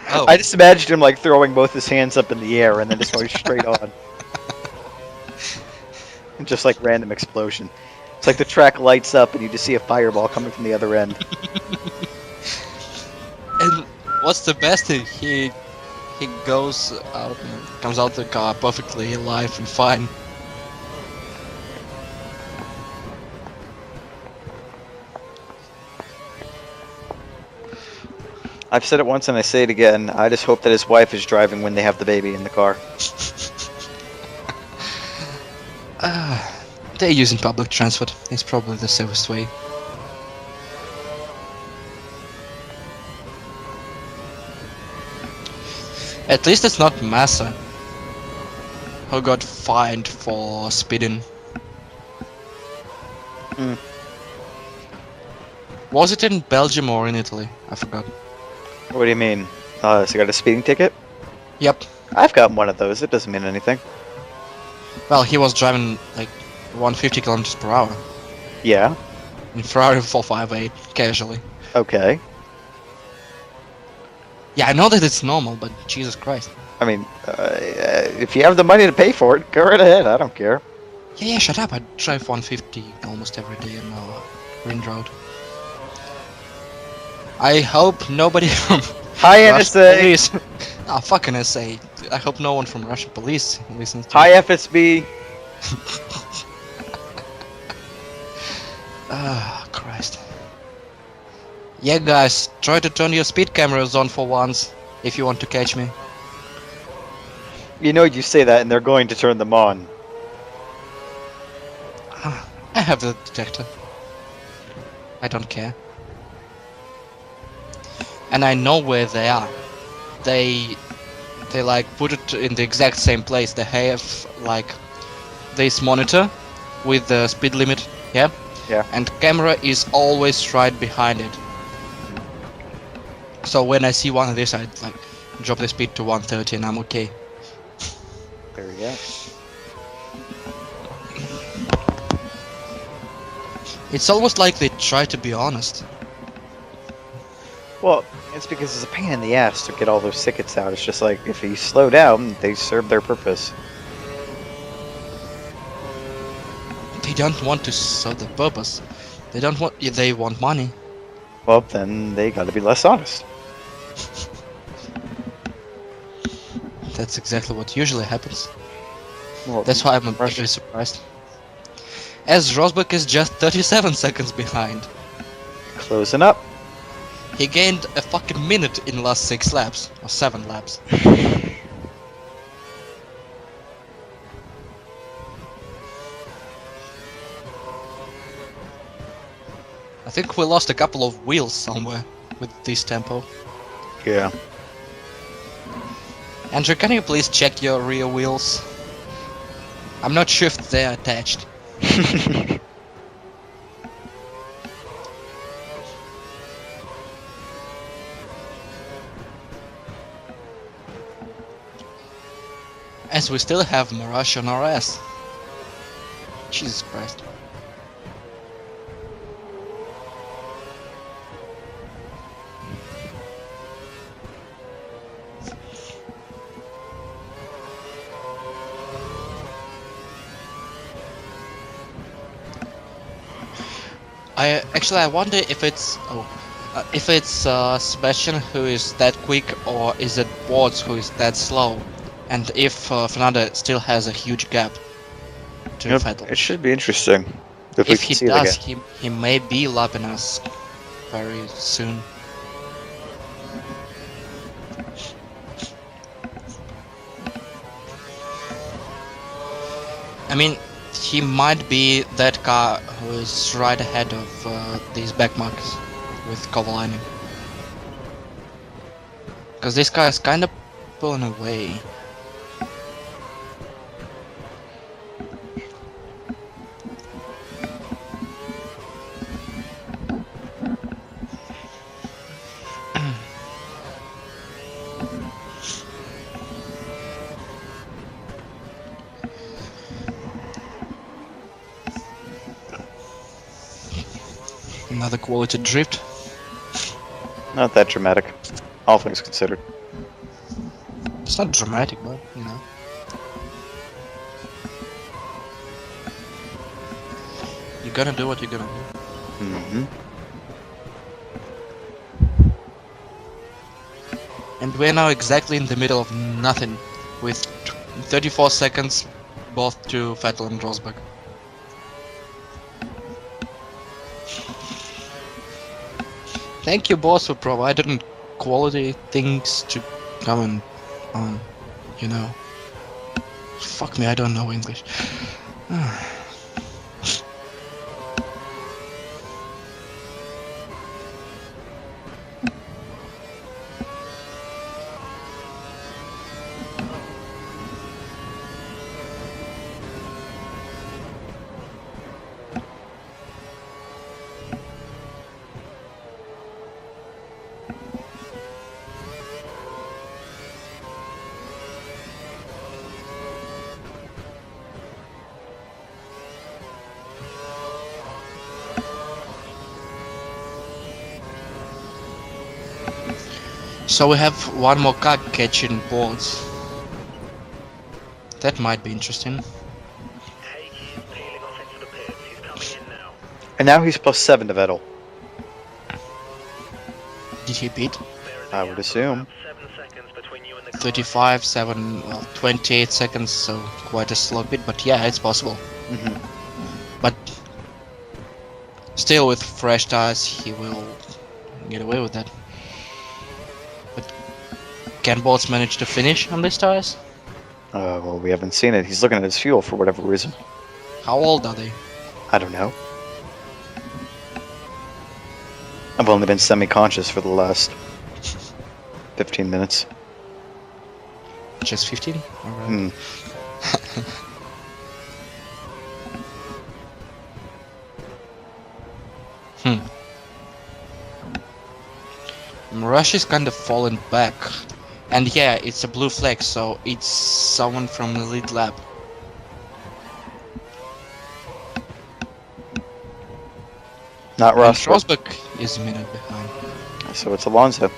Oh. I just imagined him like throwing both his hands up in the air and then just going straight on. And just like random explosion. It's like the track lights up and you just see a fireball coming from the other end. And what's the best thing? He goes out and comes out the car perfectly alive and fine. I've said it once and I say it again. I just hope that his wife is driving when they have the baby in the car. They're using public transport. It's probably the safest way. At least it's not Massa who got fined for speeding. Mm. Was it in Belgium or in Italy? I forgot. What do you mean? So you got a speeding ticket? Yep. I've got one of those. It doesn't mean anything. Well, he was driving like 150 kilometers per hour Yeah. in Ferrari 458 casually. Okay. Yeah, I know that it's normal, but Jesus Christ. I mean, if you have the money to pay for it, go right ahead. I don't care. Yeah, shut up. I drive 150 almost every day on Ring Road. I hope nobody from Hi, Russian NSA. police. Ah, fucking NSA. I hope no one from Russian police listens to Hi, FSB. Ah, Christ. Yeah, guys, try to turn your speed cameras on for once if you want to catch me. You know you say that and they're going to turn them on. I have the detector. I don't care. And I know where they are. They like put it in the exact same place. They have like this monitor with the speed limit, yeah? Yeah. And camera is always right behind it. So when I see one of these, I like drop the speed to 130 and I'm okay. There we go. It's almost like they try to be honest. Well, it's because it's a pain in the ass to get all those tickets out. It's just like, if you slow down, they serve their purpose. They don't want to serve the purpose. They don't want. They want money. Well, then they gotta be less honest. That's exactly what usually happens. Well, That's why I'm actually surprised. As Rosberg is just 37 seconds behind. closing up. He gained a fucking minute in the last 6 laps. Or 7 laps. I think we lost a couple of wheels somewhere with this tempo. Yeah. Andrew, can you please check your rear wheels? I'm not sure if they're attached. As we still have Mirage on our ass. Jesus Christ. I wonder if it's Sebastian who is that quick, or is it Bortz who is that slow, and if Fernando still has a huge gap to Vettel. It should be interesting. If we If can he see it does, again. he may be lapping us very soon. I mean, he might be that car who is right ahead of these back marks with Kovalainen. Because this car is kind of pulling away. Another quality drift. Not that dramatic, all things considered. It's not dramatic, but you know. You're gonna do what you're gonna do. Mm-hmm. And we're now exactly in the middle of nothing, with 34 seconds both to Vettel and Rosberg. Thank you, boss, for providing quality things to comment on, you know. Fuck me, I don't know English. So we have one more car catching Bortz. That might be interesting. Hake is peeling off into the pits. He's coming in now. And now he's +7 to Vettel. Did he beat? There is a I gap would of assume. about 7 seconds between you and the car. 35, 7, well, 28 seconds, so quite a slow bit, but yeah, it's possible. Mm-hmm. But still, with fresh tires, he will get away with that. But can Bortz manage to finish on these tires? Well, we haven't seen it. He's looking at his fuel for whatever reason. How old are they? I don't know. I've only been semi-conscious for the last 15 minutes. Just 15? Alright. Hmm. Rush is kind of falling back. And yeah, it's a blue flag, so it's someone from the lead lap. Not And Ross. Rosberg is a minute behind. So it's Alonso.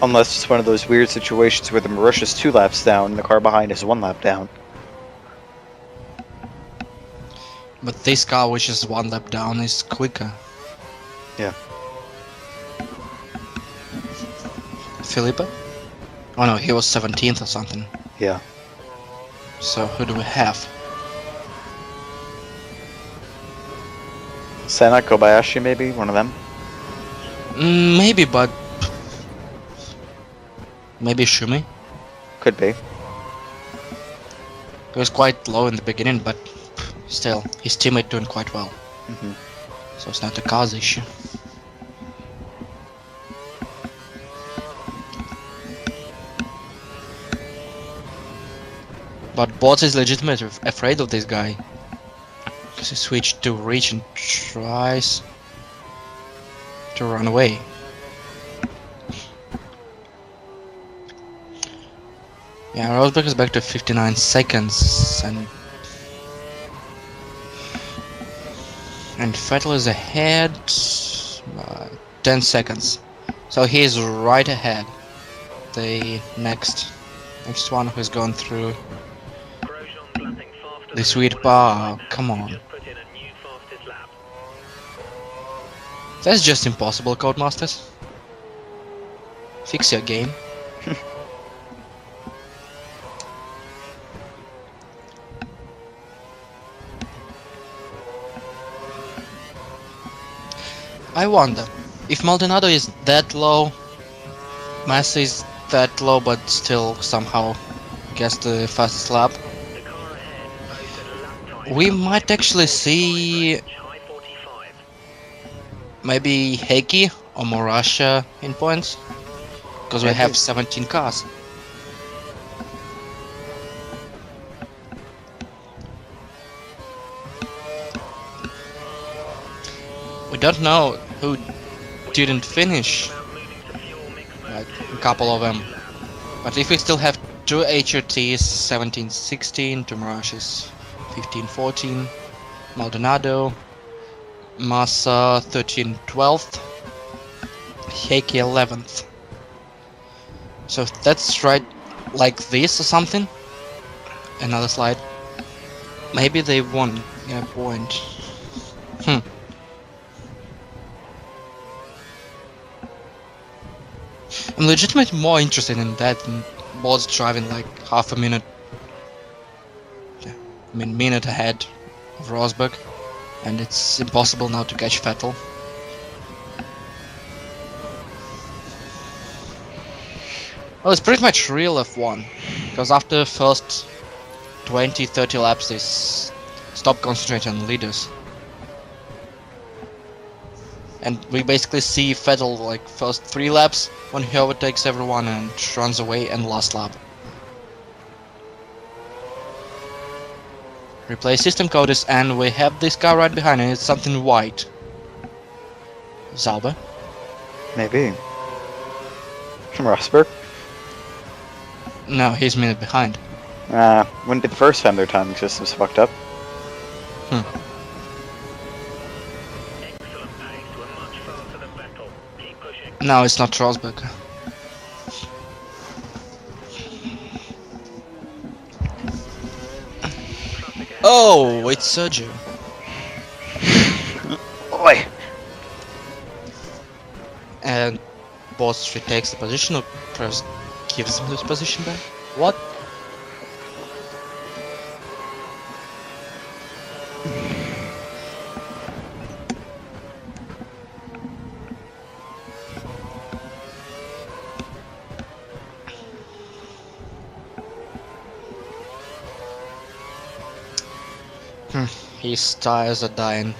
Unless it's one of those weird situations where the Marusha's 2 laps down and the car behind is 1 lap down. But this car, which is 1 lap down, is quicker. Yeah. Felipe? Oh no, he was 17th or something. Yeah. So who do we have? Senna, Kobayashi, maybe? One of them? Maybe, but... Maybe Shumi? Could be. He was quite low in the beginning, but still, his teammate doing quite well. Hmm. So it's not a car's issue. But Bortz is legitimately afraid of this guy. Because he switched to reach and tries to run away. Yeah, Rosberg is back to 59 seconds and Vettel is ahead 10 seconds. So he is right ahead. The next one who's gone through Grosjean's lapping faster the than sweet everyone bar. else. Come He's on. just put in a new fastest lap. That's just impossible, Codemasters. Fix your game. I wonder if Maldonado is that low, Massa is that low, but still somehow gets the fastest lap. The car ahead posted a lap time We of might actually see high 45. maybe Heikki or Morasha in points, because we Maybe. have 17 cars. We don't know who didn't finish, About moving to fuel mix mode like 2 a couple of them. But if we still have Two HRTs 1716, two Mirages 1514, Maldonado, Massa 1312th, Heike 11th. So that's right, like this or something. Another slide. Maybe they won. Yeah, point. I'm legitimately more interested in that than Bortz driving like half a minute. Yeah, I mean, minute ahead of Rosberg, and it's impossible now to catch Vettel. Well, it's pretty much real F1, because after the first 20-30 laps they stop concentrating on leaders. And we basically see Vettel like first 3 laps when he overtakes everyone and runs away, and last lap. Replay system coders, and we have this car right behind, and it's something white. Zauber? Maybe. From Rosberg? No, he's a minute behind. Wouldn't be the first time their timing system's fucked up. Excellent pace. We're much faster than Vettel. Keep pushing. No, it's not Rosberg. Traffic ahead. Oh, it's Sergio. Oi! And Bortz retakes the position, or perhaps gives him his position back. What? His tires are dying.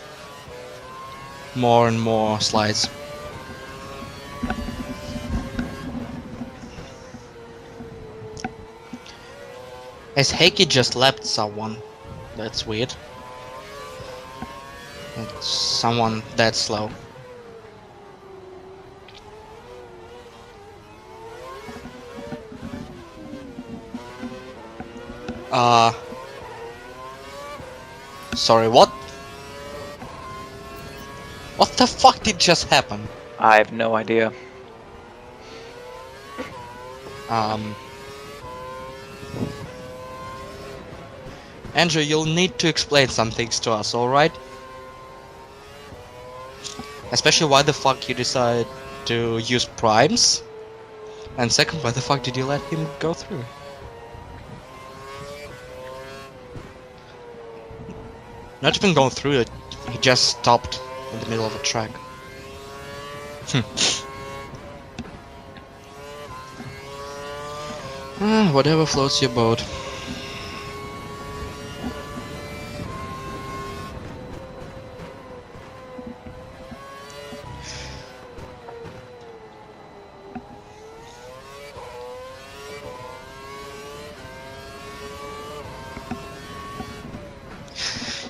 More and more slides. Has Heike just lapped someone? That's weird. It's someone that slow. Sorry, what? What the fuck did just happen? I have no idea. Andrew, you'll need to explain some things to us, alright? Especially why the fuck you decided to use primes? And second, why the fuck did you let him go through? Not even going through it, he just stopped in the middle of a track. Whatever floats your boat.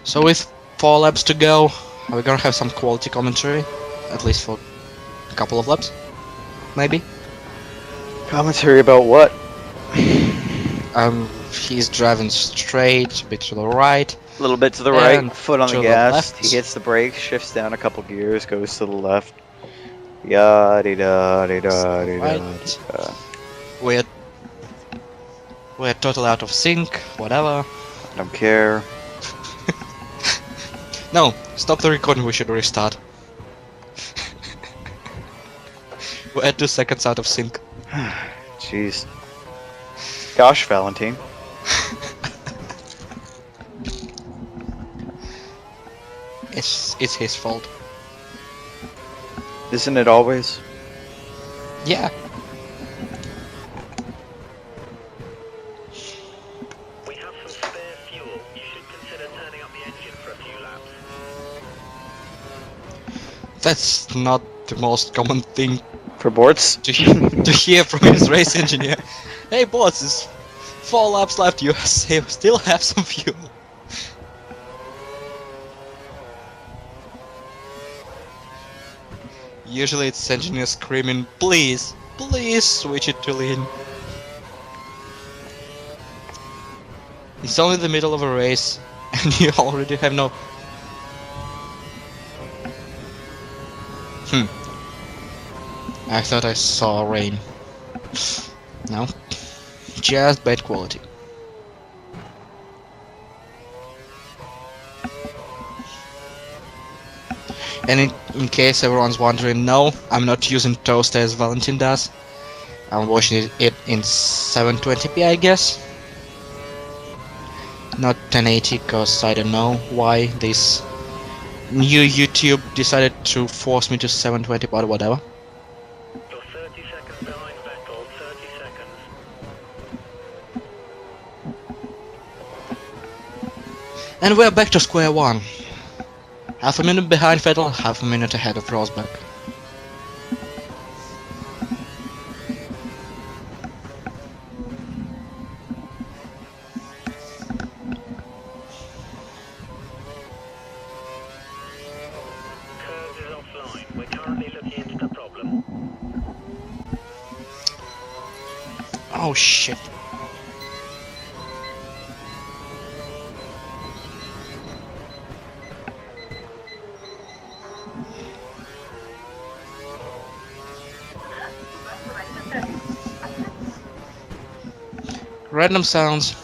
So with 4 laps to go, are we gonna have some quality commentary? At least for a couple of laps? Maybe? Commentary about what? He's driving straight, a bit to the right. A little bit to the And right, foot on to the the gas. left. He hits the brake, shifts down a couple gears, goes to the left. Yada da da da da Right. da. We're totally out of sync, whatever. I don't care. No, stop the recording, we should restart. We're at 2 seconds out of sync. Jeez. Gosh, Valentine. It's his fault. Isn't it always? Yeah. We have some spare fuel. You should consider turning up the engine for a few laps. That's not the most common thing For Bortz? to hear from his race engineer. Hey boss, it's 4 laps left, you still have some fuel. Usually it's engineer screaming, please, please switch it to lean. It's only the middle of a race, and you already have no... I thought I saw rain. No. Just bad quality. And in case everyone's wondering, no, I'm not using toaster as Valentin does. I'm watching it in 720p, I guess. Not 1080, cause I don't know why this new YouTube decided to force me to 720, but whatever. You're 30 seconds behind Vettel, 30 seconds. And we're back to square one. Half a minute behind Vettel, half a minute ahead of Rosberg. Curves is offline. We're currently looking into the problem. Oh shit. Random sounds.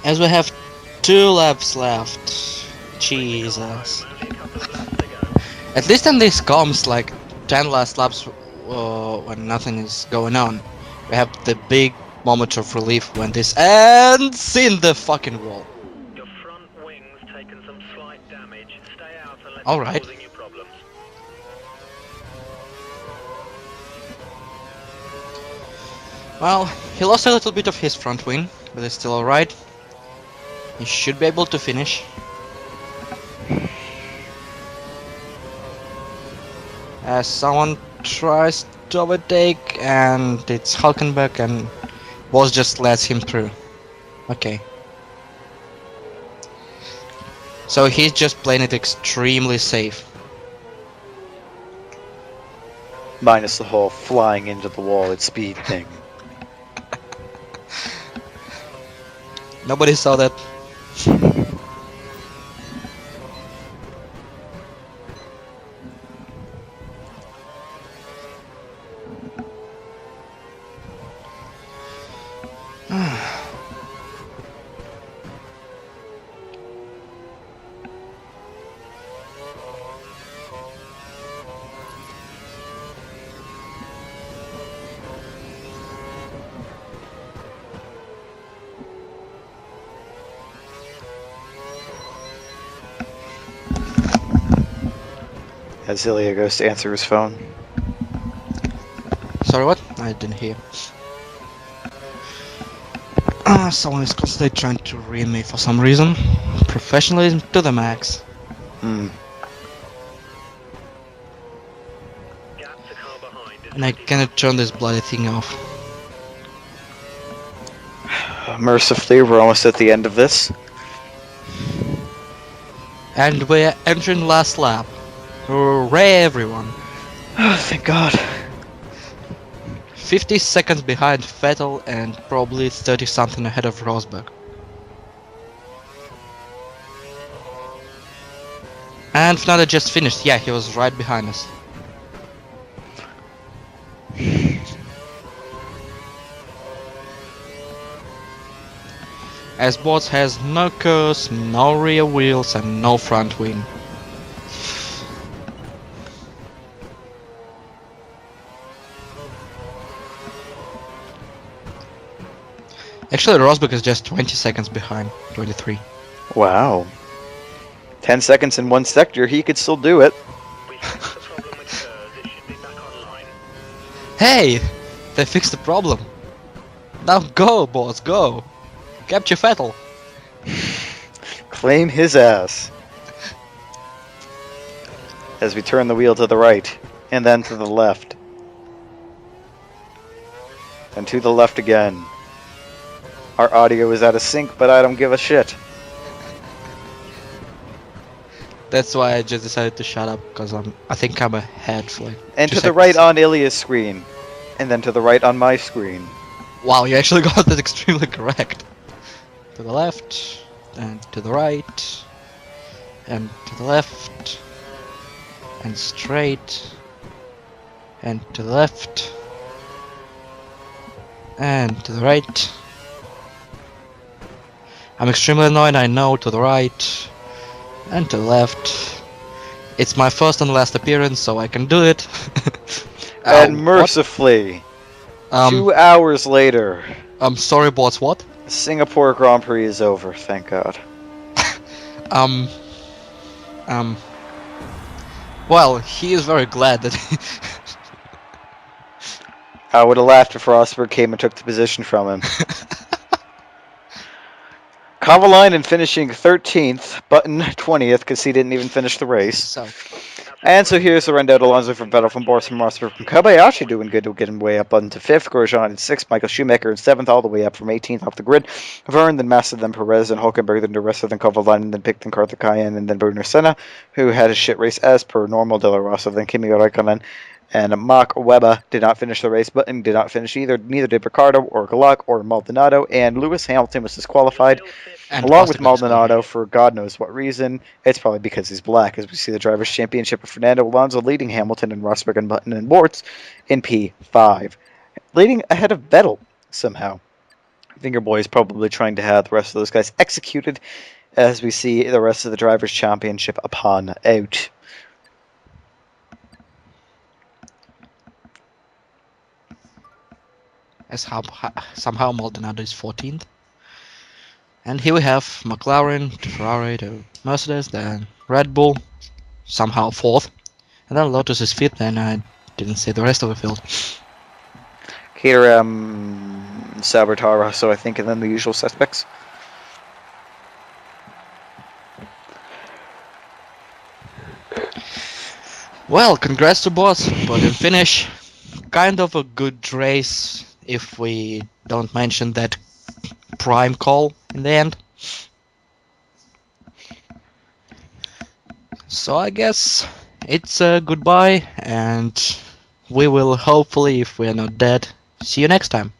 As we have 2 laps left. Jesus. Only a couple of laps to go. At least in these comms, like 10 last laps when nothing is going on. We have the big moment of relief when this ends in the fucking wall. Your front wing's taken some slight damage. Stay out and let Alright. causing you problems. Well, he lost a little bit of his front wing, but it's still alright. He should be able to finish. As someone tries to overtake, and it's Hulkenberg, and Bortz just lets him through. Okay. So he's just playing it extremely safe. Minus the whole flying into the wall at speed thing. Nobody saw that. As Ilya goes to answer his phone. Sorry, what? I didn't hear. Someone is constantly trying to ruin me for some reason. Professionalism to the max. Hmm. Gap to car behind is And I 20 cannot turn this bloody thing off. Mercifully, we're almost at the end of this. And we're entering last lap. Hooray, everyone! Oh, thank God. 50 seconds behind Vettel and probably 30 something ahead of Rosberg. And Fernando just finished. Yeah, he was right behind us. As Bortz has no curves, no rear wheels and no front wing. Actually, Rosberg is just 20 seconds behind, 23. Wow. 10 seconds in one sector, he could still do it. We fixed the problem with curves. It should be back online. Hey! They fixed the problem. Now go, boss, go! Capture Vettel! Claim his ass. As we turn the wheel to the right, and then to the left. and to the left again. Our audio is out of sync, but I don't give a shit. That's why I just decided to shut up, because I think I'm ahead for like And 2 to the seconds. right on Ilya's screen. And then to the right on my screen. Wow, you actually got that extremely correct. To the left, and to the right, and to the left, and straight, and to the left, and to the right. I'm extremely annoyed, I know, to the right, and to the left. It's my first and last appearance, so I can do it. And Ow, mercifully, what? 2 hours later, I'm sorry, bots, what? the Singapore Grand Prix is over, thank God. Um, well, he is very glad that he I would have laughed if Rosberg came and took the position from him. Kovalainen finishing 13th, Button 20th because he didn't even finish the race. So, And so here's the rundown. Alonso from Vettel, from Bortz, from Rosberg, from Kobayashi doing good to get him way up into 5th. Grosjean in 6th, Michael Schumacher in 7th, all the way up from 18th off the grid. Verne, then Massa, then Perez, then Hulkenberg, then DeRessa, then Kovalainen, then Pick, then Karthikeyan, and then Bruno Senna, who had a shit race as per normal. De La Rosa, then Kimi Raikkonen, and Mark Webber did not finish the race. Button did not finish either. Neither did Ricardo or Gluck or Maldonado, and Lewis Hamilton was disqualified. and Along with possibly disqualified. Maldonado for God knows what reason. It's probably because he's black, as we see the Drivers' Championship of Fernando Alonso leading Hamilton and Rosberg and Button and Bortz in P5. Leading ahead of Vettel, somehow. Finger Boy is probably trying to have the rest of those guys executed as we see the rest of the Drivers' Championship upon out. As somehow Maldonado is 14th. And here we have McLaren to Ferrari to Mercedes, then Red Bull, somehow 4th. And then Lotus is 5th, and I didn't see the rest of the field. Caterham, Sabatara, so I think, and then the usual suspects. Well, congrats to Bortz, podium finish. Kind of a good race if we don't mention that prime call in the end. So I guess it's a goodbye, and we will hopefully, if we are not dead, see you next time.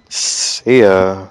See ya.